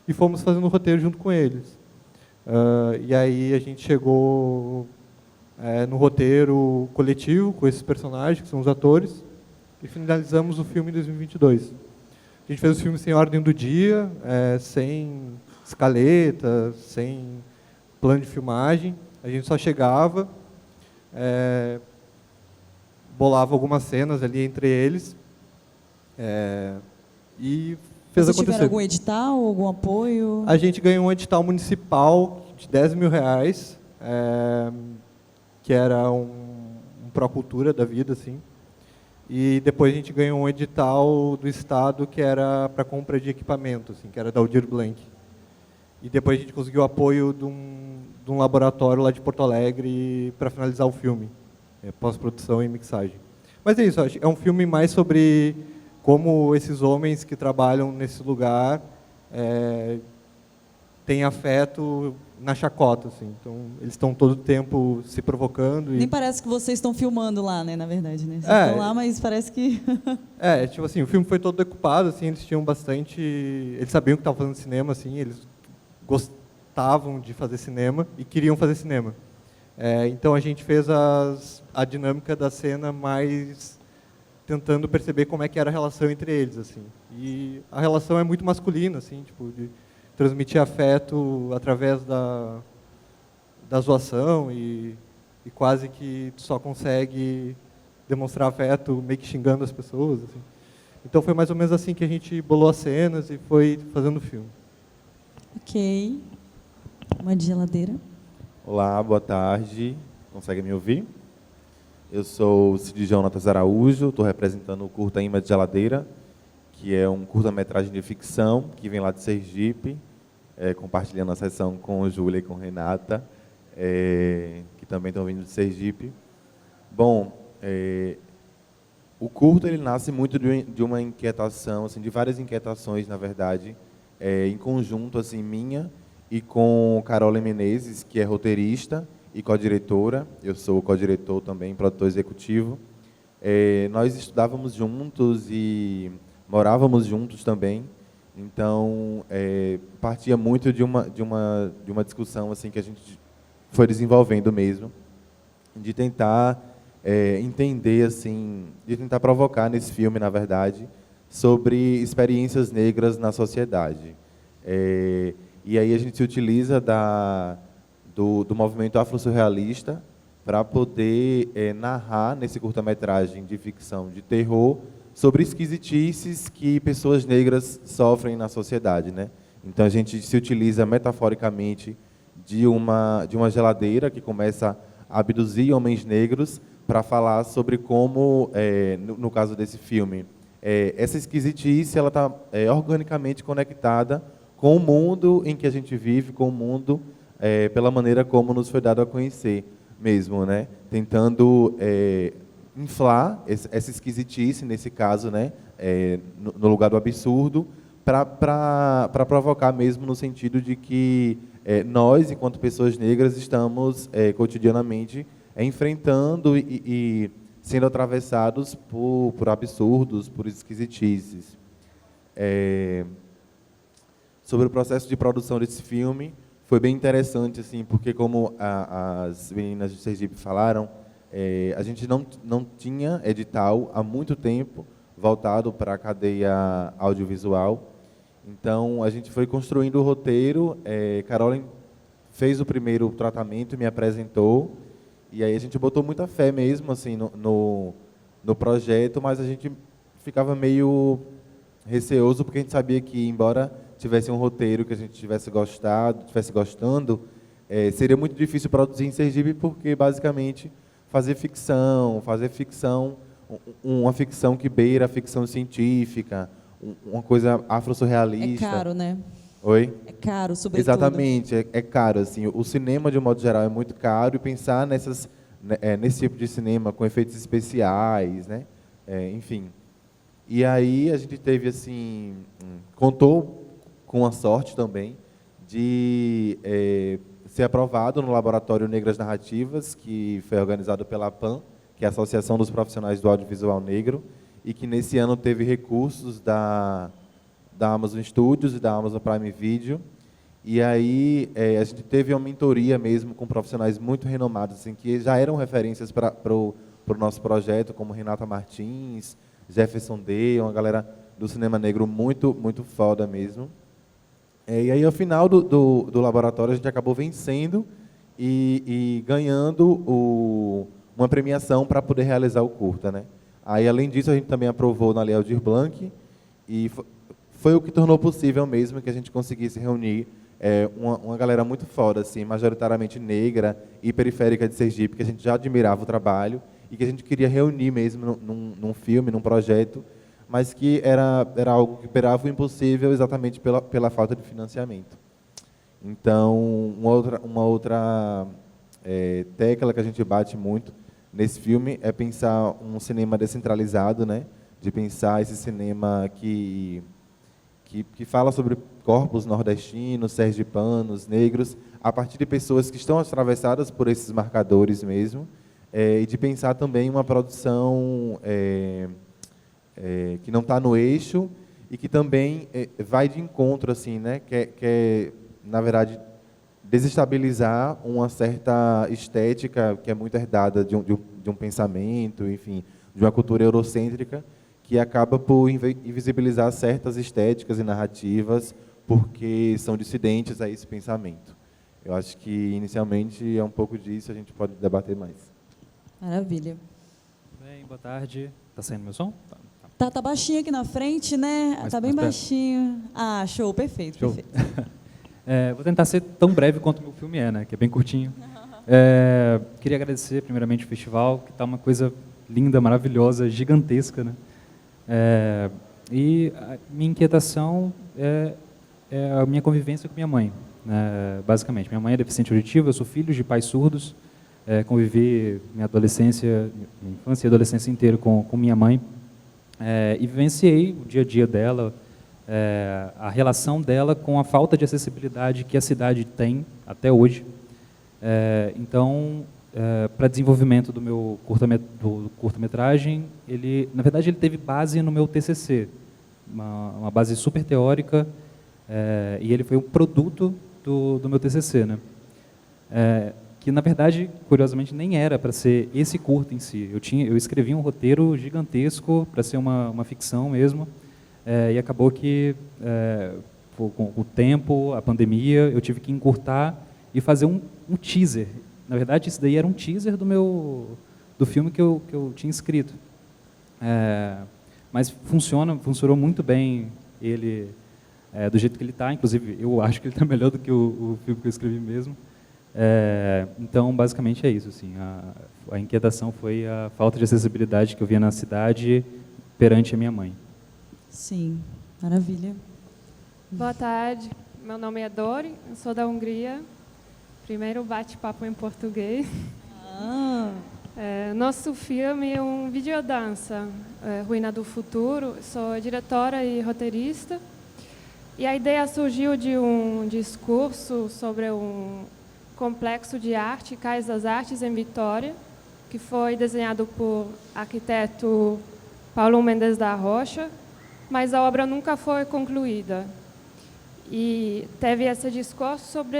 Speaker 10: e fomos fazendo o roteiro junto com eles. E aí a gente chegou no roteiro coletivo com esses personagens, que são os atores, e finalizamos o filme em 2022. A gente fez o filme sem ordem do dia, sem escaleta, sem plano de filmagem. A gente só chegava, bolava algumas cenas ali entre eles e fez
Speaker 8: Vocês
Speaker 10: acontecer.
Speaker 8: tiveram algum edital, algum apoio?
Speaker 10: A gente ganhou um edital municipal de R$10 mil, que era um Procultura da vida, assim. E depois a gente ganhou um edital do Estado que era para compra de equipamento, assim, que era da Aldir Blanc. E depois a gente conseguiu o apoio de um laboratório lá de Porto Alegre para finalizar o filme, pós-produção e mixagem. Mas é isso, é um filme mais sobre como esses homens que trabalham nesse lugar têm afeto na chacota, assim. Então, eles estão todo o tempo se provocando.
Speaker 8: Nem parece que vocês estão filmando lá, né, na verdade, né? Vocês estão lá, mas parece que...
Speaker 10: tipo assim, o filme foi todo decupado, assim, eles tinham bastante... Eles sabiam que estavam fazendo cinema, assim, eles gostavam de fazer cinema e queriam fazer cinema. Então, a gente fez a dinâmica da cena mais tentando perceber como é que era a relação entre eles, assim. E a relação é muito masculina, assim, tipo, de transmitir afeto através da zoação e quase que só consegue demonstrar afeto meio que xingando as pessoas, assim. Então foi mais ou menos assim que a gente bolou as cenas e foi fazendo o filme.
Speaker 8: Ok. Uma de geladeira.
Speaker 11: Olá, boa tarde. Consegue me ouvir? Eu sou o Cid Jonatas Araújo, estou representando o curta Imã de Geladeira, que é um curta-metragem de ficção, que vem lá de Sergipe, compartilhando a sessão com Júlia e com Renata, que também estão vindo de Sergipe. Bom, o curta ele nasce muito de uma inquietação, assim, de várias inquietações, na verdade, em conjunto, assim, minha e com Carola Menezes, que é roteirista e co-diretora. Eu sou co-diretor também, produtor executivo. Nós estudávamos juntos e morávamos juntos também. Então, partia muito de uma discussão assim que a gente foi desenvolvendo mesmo, de tentar entender, assim, de tentar provocar nesse filme, na verdade, sobre experiências negras na sociedade. E aí a gente se utiliza do movimento afro-surrealista para poder narrar nesse curta-metragem de ficção de terror sobre esquisitices que pessoas negras sofrem na sociedade, né? Então a gente se utiliza metaforicamente de uma geladeira que começa a abduzir homens negros para falar sobre como, no caso desse filme, essa esquisitice ela está organicamente conectada com o mundo em que a gente vive, com o mundo pela maneira como nos foi dado a conhecer mesmo, né? Tentando inflar essa esquisitice, nesse caso, né? No lugar do absurdo, para provocar mesmo no sentido de que nós, enquanto pessoas negras, estamos cotidianamente enfrentando e sendo atravessados por absurdos, por esquisitices. Sobre o processo de produção desse filme, foi bem interessante, assim, porque como as meninas de Sergipe falaram, a gente não tinha edital há muito tempo voltado para a cadeia audiovisual. Então, a gente foi construindo o roteiro. Caroline fez o primeiro tratamento, me apresentou, e aí a gente botou muita fé mesmo assim, no projeto, mas a gente ficava meio receoso, porque a gente sabia que, embora tivesse um roteiro que a gente tivesse gostando, seria muito difícil produzir em Sergipe, porque, basicamente, fazer ficção, uma ficção que beira a ficção científica, uma coisa afro-surrealista.
Speaker 8: É caro, né?
Speaker 11: Oi?
Speaker 8: É caro, sobretudo.
Speaker 11: Exatamente, é caro. Assim, o cinema, de um modo geral, é muito caro, e pensar nesse tipo de cinema com efeitos especiais, né? Enfim. E aí a gente teve, assim, contou com a sorte também de ser aprovado no Laboratório Negras Narrativas, que foi organizado pela APAN, que é a Associação dos Profissionais do Audiovisual Negro, e que nesse ano teve recursos da Amazon Studios e da Amazon Prime Video. E aí a gente teve uma mentoria mesmo com profissionais muito renomados, assim, que já eram referências para o nosso projeto, como Renata Martins, Jefferson Day, uma galera do cinema negro muito, muito foda mesmo. E aí, ao final do laboratório, a gente acabou vencendo e ganhando uma premiação para poder realizar o curta, né? Aí, além disso, a gente também aprovou na Lei Aldir Blanc, e foi o que tornou possível mesmo que a gente conseguisse reunir uma galera muito foda, assim, majoritariamente negra e periférica de Sergipe, que a gente já admirava o trabalho e que a gente queria reunir mesmo num filme, num projeto, mas que era algo que beirava o impossível exatamente pela falta de financiamento. Então, uma outra tecla que a gente bate muito nesse filme é pensar um cinema descentralizado, né? De pensar esse cinema que fala sobre corpos nordestinos, sergipanos, negros, a partir de pessoas que estão atravessadas por esses marcadores mesmo, e de pensar também uma produção que não está no eixo e que também vai de encontro, assim, né? Quer, na verdade, desestabilizar uma certa estética que é muito herdada de um pensamento, enfim, de uma cultura eurocêntrica, que acaba por invisibilizar certas estéticas e narrativas porque são dissidentes a esse pensamento. Eu acho que, inicialmente, é um pouco disso, a gente pode debater mais.
Speaker 8: Maravilha.
Speaker 12: Bem, boa tarde. Está saindo meu som?
Speaker 8: Tá baixinho aqui na frente, né? Está bem baixinho. Ah, show, perfeito.
Speaker 12: Show.
Speaker 8: Perfeito.
Speaker 12: Vou tentar ser tão breve quanto o meu filme né? Que é bem curtinho. Queria agradecer, primeiramente, o festival, que está uma coisa linda, maravilhosa, gigantesca, né? E a minha inquietação é a minha convivência com minha mãe, né? Basicamente. Minha mãe é deficiente auditiva, eu sou filho de pais surdos, convivi minha adolescência, minha infância e adolescência inteira com minha mãe, e vivenciei o dia a dia dela, a relação dela com a falta de acessibilidade que a cidade tem até hoje. Então, para desenvolvimento do meu curta-metragem, na verdade, ele teve base no meu TCC, uma base super teórica, e ele foi um produto do meu TCC, né? Que, na verdade, curiosamente, nem era para ser esse curta em si. Eu escrevi um roteiro gigantesco para ser uma ficção mesmo, e acabou que, com o tempo, a pandemia, eu tive que encurtar e fazer um teaser. Na verdade, isso daí era um teaser do filme que eu tinha escrito. Mas funcionou muito bem ele do jeito que ele está. Inclusive, eu acho que ele está melhor do que o filme que eu escrevi mesmo. Então, basicamente, é isso. Assim, a inquietação foi a falta de acessibilidade que eu via na cidade perante a minha mãe.
Speaker 8: Sim, maravilha.
Speaker 13: Boa tarde, meu nome é Dori, eu sou da Hungria. Primeiro bate-papo em português. Nosso filme é um videodança, Ruína do Futuro. Sou diretora e roteirista. E a ideia surgiu de um discurso sobre um complexo de arte, Cais das Artes, em Vitória, que foi desenhado por arquiteto Paulo Mendes da Rocha, mas a obra nunca foi concluída. E teve esse discurso sobre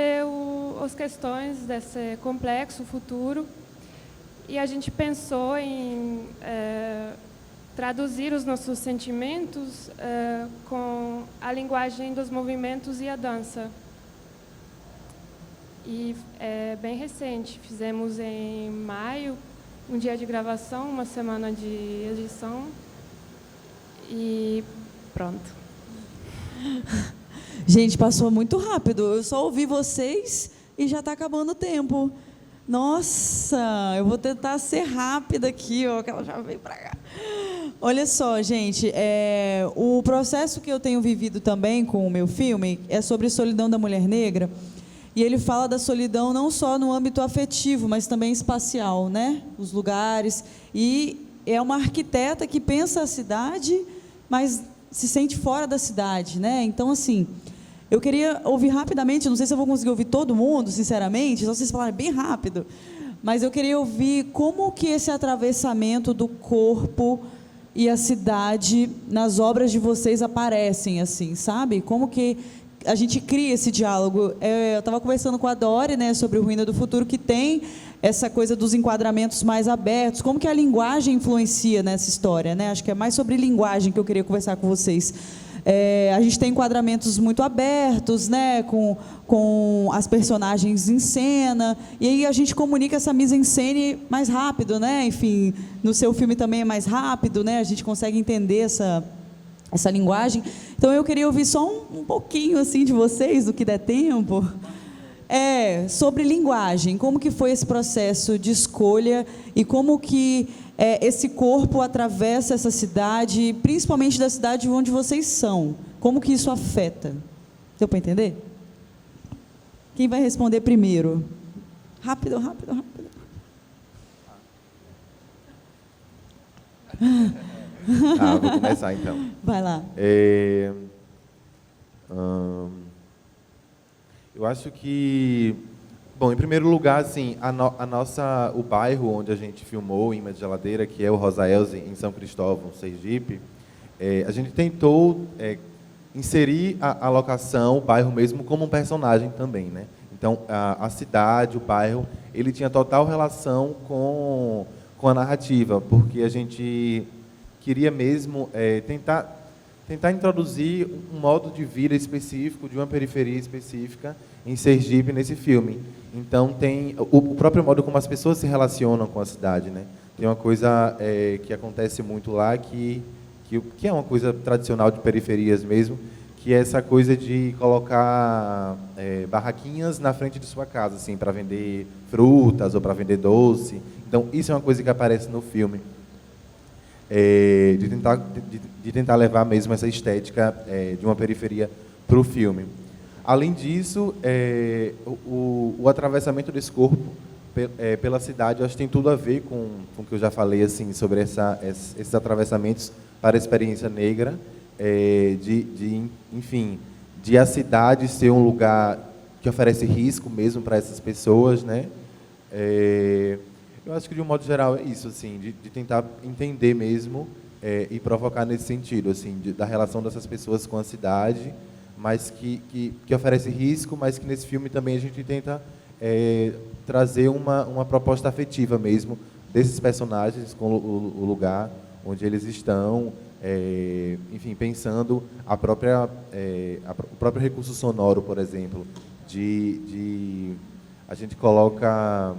Speaker 13: as questões desse complexo futuro, e a gente pensou em traduzir os nossos sentimentos com a linguagem dos movimentos e a dança. E é bem recente, fizemos em maio, um dia de gravação, uma semana de edição, e pronto.
Speaker 8: Gente, passou muito rápido. Eu só ouvi vocês e já está acabando o tempo. Nossa, eu vou tentar ser rápida aqui, ó, que ela já veio para cá. Olha só, gente, o processo que eu tenho vivido também com o meu filme é sobre solidão da mulher negra. E ele fala da solidão não só no âmbito afetivo, mas também espacial, né? Os lugares. E é uma arquiteta que pensa a cidade, mas se sente fora da cidade, né? Então, assim, eu queria ouvir rapidamente, não sei se eu vou conseguir ouvir todo mundo, sinceramente, só vocês falarem bem rápido, mas eu queria ouvir como que esse atravessamento do corpo e a cidade nas obras de vocês aparecem, assim, sabe? Como que a gente cria esse diálogo. Eu estava conversando com a Dori, né, sobre o Ruína do Futuro, que tem essa coisa dos enquadramentos mais abertos. Como que a linguagem influencia nessa história, né? Acho que é mais sobre linguagem que eu queria conversar com vocês. A gente tem enquadramentos muito abertos, né, com as personagens em cena, e aí a gente comunica essa mise-en-scène mais rápido, né? Enfim, no seu filme também é mais rápido, né? A gente consegue entender essa linguagem. Então, eu queria ouvir só um pouquinho assim de vocês, do que der tempo, sobre linguagem. Como que foi esse processo de escolha e como que esse corpo atravessa essa cidade, principalmente da cidade onde vocês são. Como que isso afeta? Deu para entender? Quem vai responder primeiro? Rápido.
Speaker 11: Vou começar então.
Speaker 8: Vai lá.
Speaker 11: Eu acho que, bom, em primeiro lugar, assim, o bairro onde a gente filmou, Imã de Geladeira, que é o Rosa Elze, em São Cristóvão, Sergipe, a gente tentou inserir a locação, o bairro mesmo, como um personagem também, né? Então, a cidade, o bairro, ele tinha total relação com a narrativa, porque a gente queria mesmo tentar introduzir um modo de vida específico, de uma periferia específica em Sergipe nesse filme. Então, tem o próprio modo como as pessoas se relacionam com a cidade, né? Tem uma coisa que acontece muito lá, que é uma coisa tradicional de periferias mesmo, que é essa coisa de colocar barraquinhas na frente de sua casa, assim, para vender frutas ou para vender doce. Então, isso é uma coisa que aparece no filme. De tentar levar mesmo essa estética de uma periferia para o filme. Além disso, o atravessamento desse corpo pela cidade, eu acho que tem tudo a ver com o que eu já falei, assim, sobre esses atravessamentos para a experiência negra, enfim, de a cidade ser um lugar que oferece risco mesmo para essas pessoas, né? Eu acho que, de um modo geral, é isso, assim, de tentar entender mesmo e provocar nesse sentido, assim, da relação dessas pessoas com a cidade, mas que oferece risco, mas que nesse filme também a gente tenta trazer uma proposta afetiva mesmo desses personagens com o lugar onde eles estão, enfim, pensando o próprio recurso sonoro, por exemplo, a gente coloca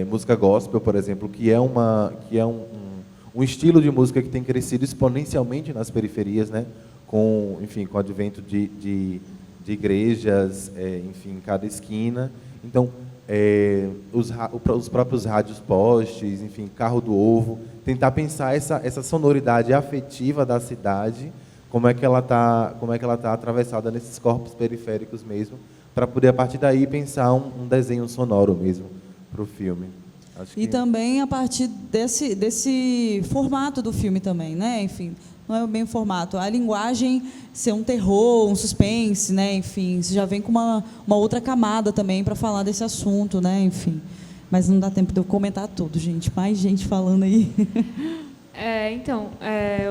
Speaker 11: música gospel, por exemplo, que é um estilo de música que tem crescido exponencialmente nas periferias, né? Com o advento de igrejas, enfim, em cada esquina. Então, os próprios rádios postes, enfim, carro do ovo, tentar pensar essa sonoridade afetiva da cidade, como é que ela tá atravessada nesses corpos periféricos mesmo, para poder, a partir daí, pensar um desenho sonoro mesmo para o filme.
Speaker 8: E também a partir desse formato do filme também, né? Enfim, não é bem o formato. A linguagem ser um terror, um suspense, né? Enfim, isso já vem com uma outra camada também para falar desse assunto, né? Enfim, mas não dá tempo de eu comentar tudo, gente. Mais gente falando aí.
Speaker 3: Então,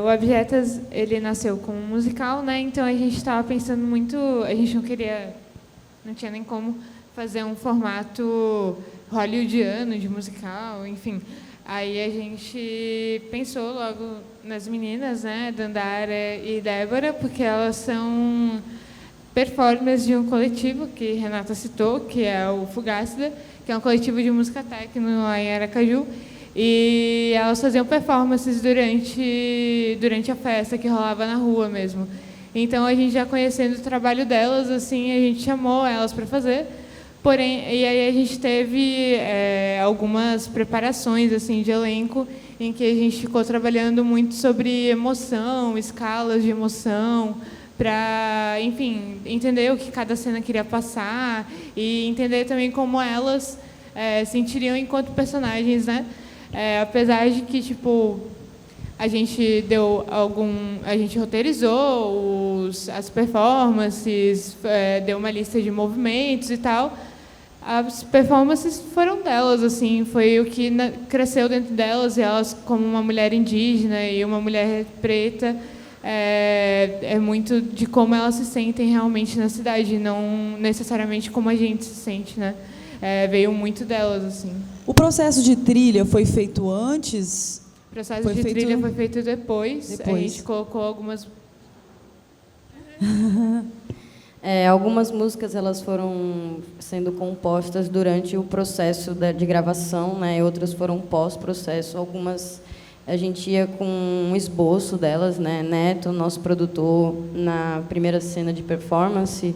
Speaker 3: o Objetas, ele nasceu com um musical, né? Então a gente estava pensando muito, a gente não tinha nem como fazer um formato hollywoodiano de musical, enfim. Aí a gente pensou logo nas meninas, né, Dandara e Débora, porque elas são performers de um coletivo que Renata citou, que é o Fugácida, que é um coletivo de música techno lá em Aracaju, e elas faziam performances durante a festa que rolava na rua mesmo. Então, a gente já conhecendo o trabalho delas, assim, a gente chamou elas para fazer. Porém, e aí a gente teve algumas preparações assim de elenco em que a gente ficou trabalhando muito sobre emoção, escalas de emoção, para, enfim, entender o que cada cena queria passar e entender também como elas sentiriam enquanto personagens, né? Apesar de que, tipo, a gente roteirizou as performances, deu uma lista de movimentos e tal. As performances foram delas, assim, foi o que cresceu dentro delas, e elas, como uma mulher indígena e uma mulher preta, é muito de como elas se sentem realmente na cidade, não necessariamente como a gente se sente, né? Veio muito delas, assim.
Speaker 8: O processo de trilha foi feito antes?
Speaker 3: O processo de trilha foi feito depois. A gente colocou algumas
Speaker 4: Algumas músicas elas foram sendo compostas durante o processo de gravação, né? Outras foram pós-processo. Algumas a gente ia com um esboço delas, né? Neto, nosso produtor, na primeira cena de performance,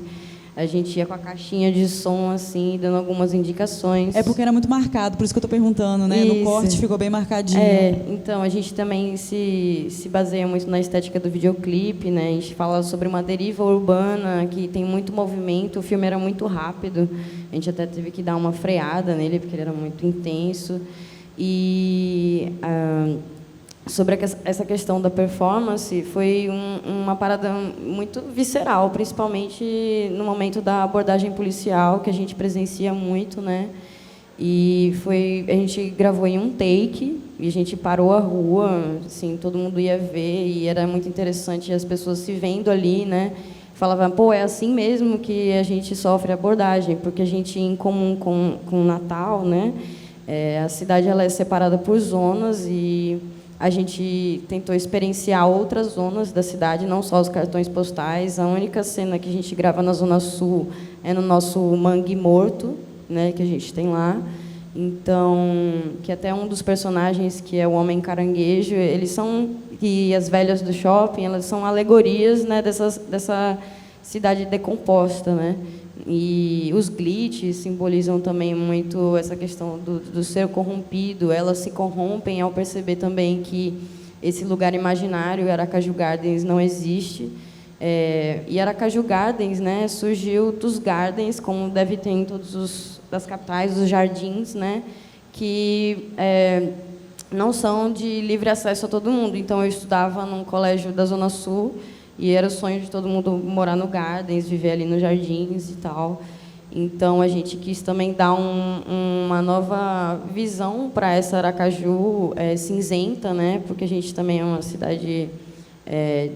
Speaker 4: a gente ia com a caixinha de som, assim, dando algumas indicações.
Speaker 8: É porque era muito marcado, por isso que eu estou perguntando, né?
Speaker 4: Isso.
Speaker 8: No corte ficou bem marcadinho.
Speaker 4: Então, a gente também se baseia muito na estética do videoclipe, né? A gente fala sobre uma deriva urbana que tem muito movimento, o filme era muito rápido, a gente até teve que dar uma freada nele, porque ele era muito intenso. E sobre essa questão da performance, foi uma parada muito visceral, principalmente no momento da abordagem policial, que a gente presencia muito, né? E a gente gravou em um take, e a gente parou a rua, assim, todo mundo ia ver, e era muito interessante as pessoas se vendo ali, né? Falavam, pô, é assim mesmo que a gente sofre abordagem, porque a gente, em comum com o Natal, né? A cidade ela é separada por zonas e a gente tentou experienciar outras zonas da cidade, não só os cartões postais. A única cena que a gente grava na Zona Sul é no nosso Mangue Morto, né, que a gente tem lá. Então, que até um dos personagens, que é o Homem Caranguejo, e as velhas do shopping, elas são alegorias, né, dessa cidade decomposta, né? E os glitches simbolizam também muito essa questão do ser corrompido. Elas se corrompem ao perceber também que esse lugar imaginário, Aracaju Gardens, não existe. E Aracaju Gardens, né, surgiu dos gardens, como deve ter em todas das capitais, os jardins, né, que não são de livre acesso a todo mundo. Então, eu estudava num colégio da Zona Sul, e era o sonho de todo mundo morar no Gardens, viver ali nos jardins e tal. Então, a gente quis também dar uma nova visão para essa Aracaju cinzenta, né? Porque a gente também é uma cidade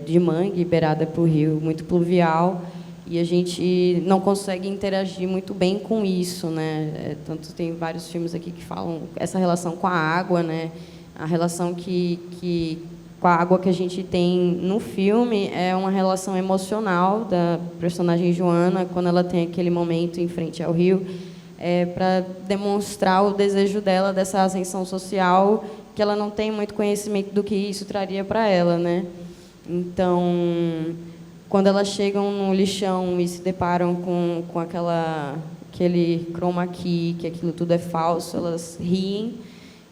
Speaker 4: de mangue, beirada por rio, muito pluvial, e a gente não consegue interagir muito bem com isso, né? Tanto tem vários filmes aqui que falam essa relação com a água, né? A relação com a água que a gente tem no filme é uma relação emocional da personagem Joana, quando ela tem aquele momento em frente ao rio, para demonstrar o desejo dela dessa ascensão social, que ela não tem muito conhecimento do que isso traria para ela, né? Então, quando elas chegam no lixão e se deparam com aquele chroma key, que aquilo tudo é falso, elas riem.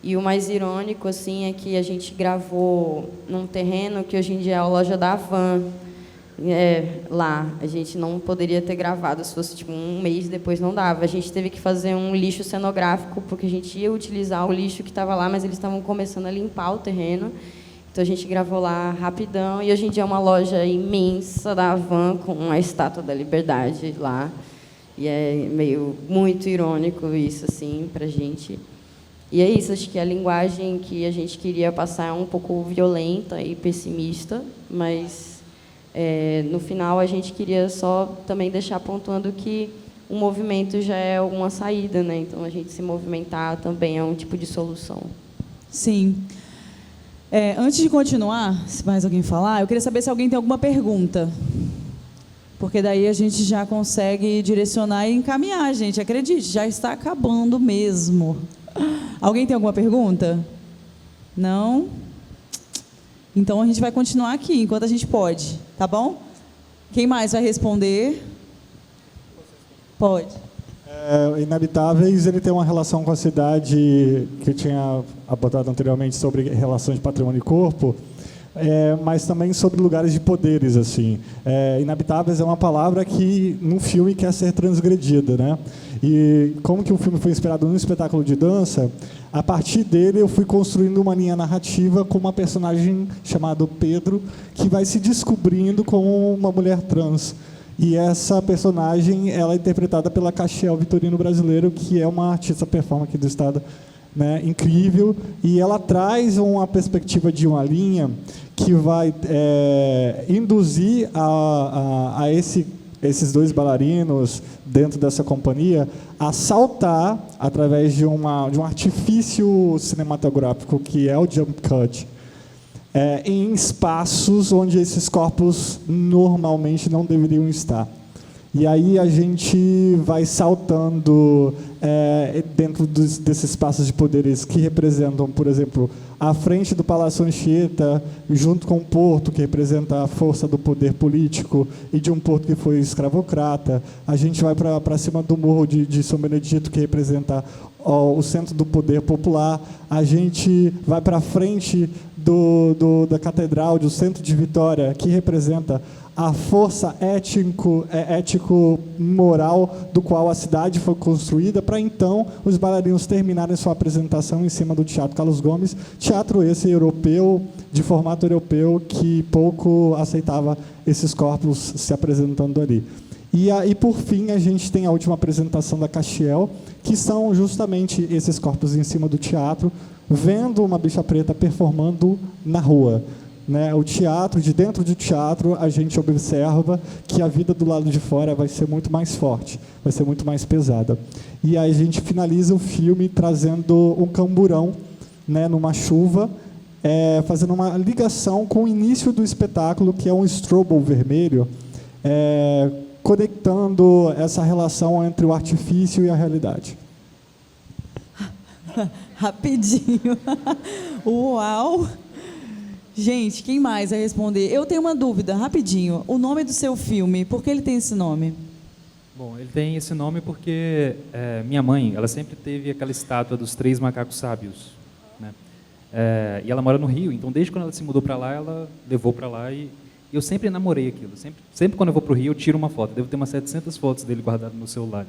Speaker 4: E o mais irônico, assim, é que a gente gravou num terreno que hoje em dia é a loja da Havan. Lá, a gente não poderia ter gravado, se fosse tipo um mês depois não dava. A gente teve que fazer um lixo cenográfico, porque a gente ia utilizar o lixo que estava lá, mas eles estavam começando a limpar o terreno. Então a gente gravou lá rapidão, e hoje em dia é uma loja imensa da Havan, com a Estátua da Liberdade lá. E é muito irônico isso, assim, pra gente. E é isso, acho que a linguagem que a gente queria passar é um pouco violenta e pessimista, mas no final a gente queria só também deixar pontuando que o movimento já é uma saída, né? Então a gente se movimentar também é um tipo de solução.
Speaker 8: Sim. Antes de continuar, se mais alguém falar, eu queria saber se alguém tem alguma pergunta. Porque daí a gente já consegue direcionar e encaminhar, gente. Acredite, já está acabando mesmo. Alguém tem alguma pergunta? Não? Então a gente vai continuar aqui enquanto a gente pode, tá bom? Quem mais vai responder? Pode.
Speaker 14: Inabitáveis, ele tem uma relação com a cidade que eu tinha abordado anteriormente sobre relações de patrimônio e corpo, mas também sobre lugares de poderes, assim. Inabitáveis é uma palavra que no filme quer ser transgredida, né? E como que o filme foi inspirado num espetáculo de dança, a partir dele eu fui construindo uma linha narrativa com uma personagem chamada Pedro, que vai se descobrindo como uma mulher trans. E essa personagem ela é interpretada pela Caxiel Vitorino Brasileiro, que é uma artista performer aqui do estado, né, incrível, e ela traz uma perspectiva de uma linha que vai induzir a esses dois bailarinos dentro dessa companhia a saltar através de um artifício cinematográfico que é o jump cut. em espaços onde esses corpos normalmente não deveriam estar. E aí a gente vai saltando dentro desses espaços de poderes que representam, por exemplo, a frente do Palácio Anchieta, junto com o porto, que representa a força do poder político, e de um porto que foi escravocrata. A gente vai para cima do morro de São Benedito, que representa o centro do poder popular. A gente vai para frente da Catedral, do centro de Vitória, que representa a força ético-moral do qual a cidade foi construída, para então os bailarinos terminarem sua apresentação em cima do Teatro Carlos Gomes, teatro esse europeu, de formato europeu, que pouco aceitava esses corpos se apresentando ali. E por fim, a gente tem a última apresentação da Castiel, que são justamente esses corpos em cima do teatro, vendo uma bicha preta performando na rua. Né, o teatro, de dentro do teatro, a gente observa que a vida do lado de fora vai ser muito mais forte, vai ser muito mais pesada. E aí a gente finaliza o filme trazendo um camburão, né, numa chuva, fazendo uma ligação com o início do espetáculo, que é um strobo vermelho, conectando essa relação entre o artifício e a realidade.
Speaker 8: Rapidinho. Uau! Gente, quem mais vai responder? Eu tenho uma dúvida, rapidinho. O nome do seu filme, por que ele tem esse nome?
Speaker 12: Bom, ele tem esse nome porque minha mãe, ela sempre teve aquela estátua dos 3 macacos sábios, né? E ela mora no Rio, então desde quando ela se mudou para lá, ela levou para lá e eu sempre namorei aquilo. Sempre quando eu vou para o Rio, eu tiro uma foto. Devo ter umas 700 fotos dele guardado no celular.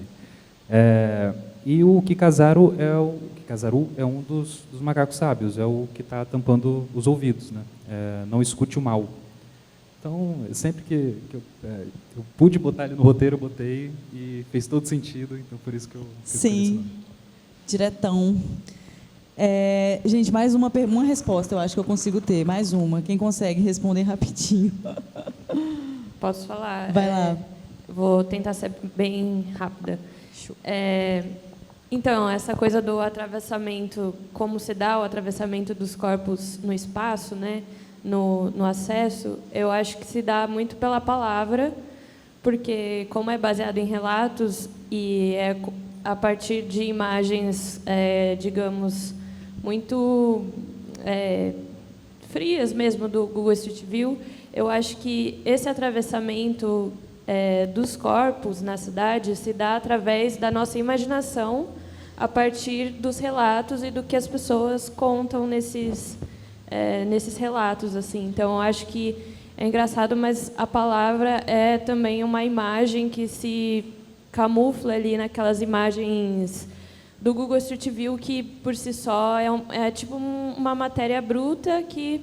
Speaker 12: E o Kikazaru é um dos macacos sábios, é o que está tampando os ouvidos, né? Não escute o mal. Então, sempre que eu pude botar ele no roteiro, eu botei e fez todo sentido, então por isso que eu
Speaker 8: Sim, diretão. Gente, mais uma resposta, eu acho que eu consigo ter, mais uma. Quem consegue responder rapidinho?
Speaker 6: Posso falar?
Speaker 8: Vai lá.
Speaker 6: Vou tentar ser bem rápida. Então, essa coisa do atravessamento, como se dá o atravessamento dos corpos no espaço, né, no acesso, eu acho que se dá muito pela palavra, porque como é baseado em relatos e é a partir de imagens, digamos, muito frias mesmo do Google Street View, eu acho que esse atravessamento dos corpos na cidade se dá através da nossa imaginação, a partir dos relatos e do que as pessoas contam nesses relatos, assim. Então, eu acho que é engraçado, mas a palavra é também uma imagem que se camufla ali naquelas imagens do Google Street View, que por si só é tipo uma matéria bruta, que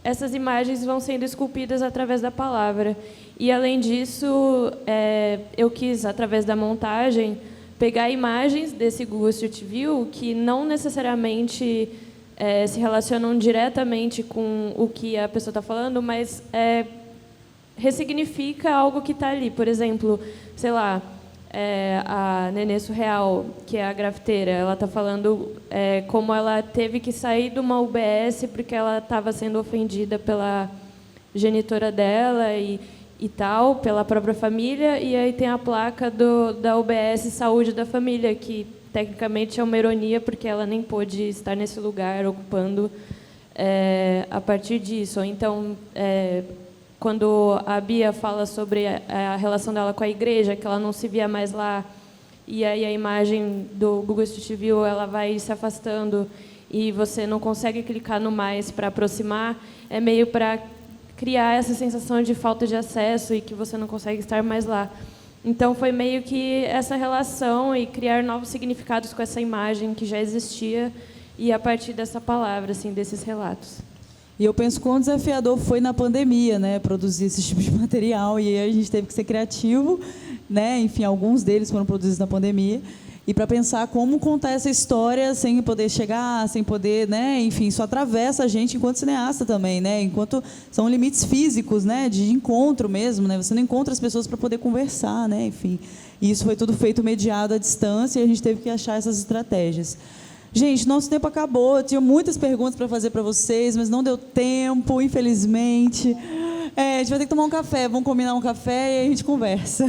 Speaker 6: essas imagens vão sendo esculpidas através da palavra. E, além disso, eu quis, através da montagem, pegar imagens desse Google Street View que não necessariamente se relacionam diretamente com o que a pessoa está falando, mas ressignifica algo que está ali. Por exemplo, sei lá, a Nenê Surreal, que é a grafiteira, ela está falando como ela teve que sair de uma UBS porque ela estava sendo ofendida pela genitora dela e tal, pela própria família, e aí tem a placa da UBS Saúde da Família, que tecnicamente é uma ironia, porque ela nem pôde estar nesse lugar ocupando a partir disso. Então, quando a Bia fala sobre a relação dela com a igreja, que ela não se via mais lá, e aí a imagem do Google Street View ela vai se afastando e você não consegue clicar no mais para aproximar, é meio para criar essa sensação de falta de acesso e que você não consegue estar mais lá. Então, foi meio que essa relação e criar novos significados com essa imagem que já existia e a partir dessa palavra, assim, desses relatos.
Speaker 8: E eu penso quão desafiador foi na pandemia, né, produzir esse tipo de material, e aí a gente teve que ser criativo, né, enfim, alguns deles foram produzidos na pandemia, e para pensar como contar essa história sem poder chegar, sem poder, né, enfim, isso atravessa a gente enquanto cineasta também, né, enquanto são limites físicos, né, de encontro mesmo, né, você não encontra as pessoas para poder conversar, né, enfim, e isso foi tudo feito mediado à distância e a gente teve que achar essas estratégias. Gente, nosso tempo acabou. Eu tinha muitas perguntas para fazer para vocês, mas não deu tempo, infelizmente. A gente vai ter que tomar um café. Vamos combinar um café e aí a gente conversa.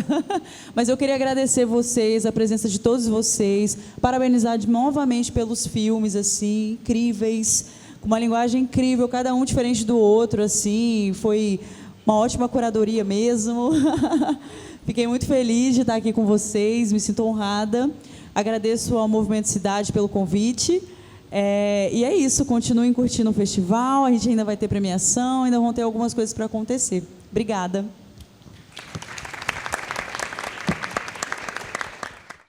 Speaker 8: Mas eu queria agradecer vocês, a presença de todos vocês, parabenizar novamente pelos filmes, assim, incríveis, com uma linguagem incrível, cada um diferente do outro, assim, foi uma ótima curadoria mesmo. Fiquei muito feliz de estar aqui com vocês, me sinto honrada. Agradeço ao Movimento Cidade pelo convite. E é isso, continuem curtindo o festival, a gente ainda vai ter premiação, ainda vão ter algumas coisas para acontecer. Obrigada.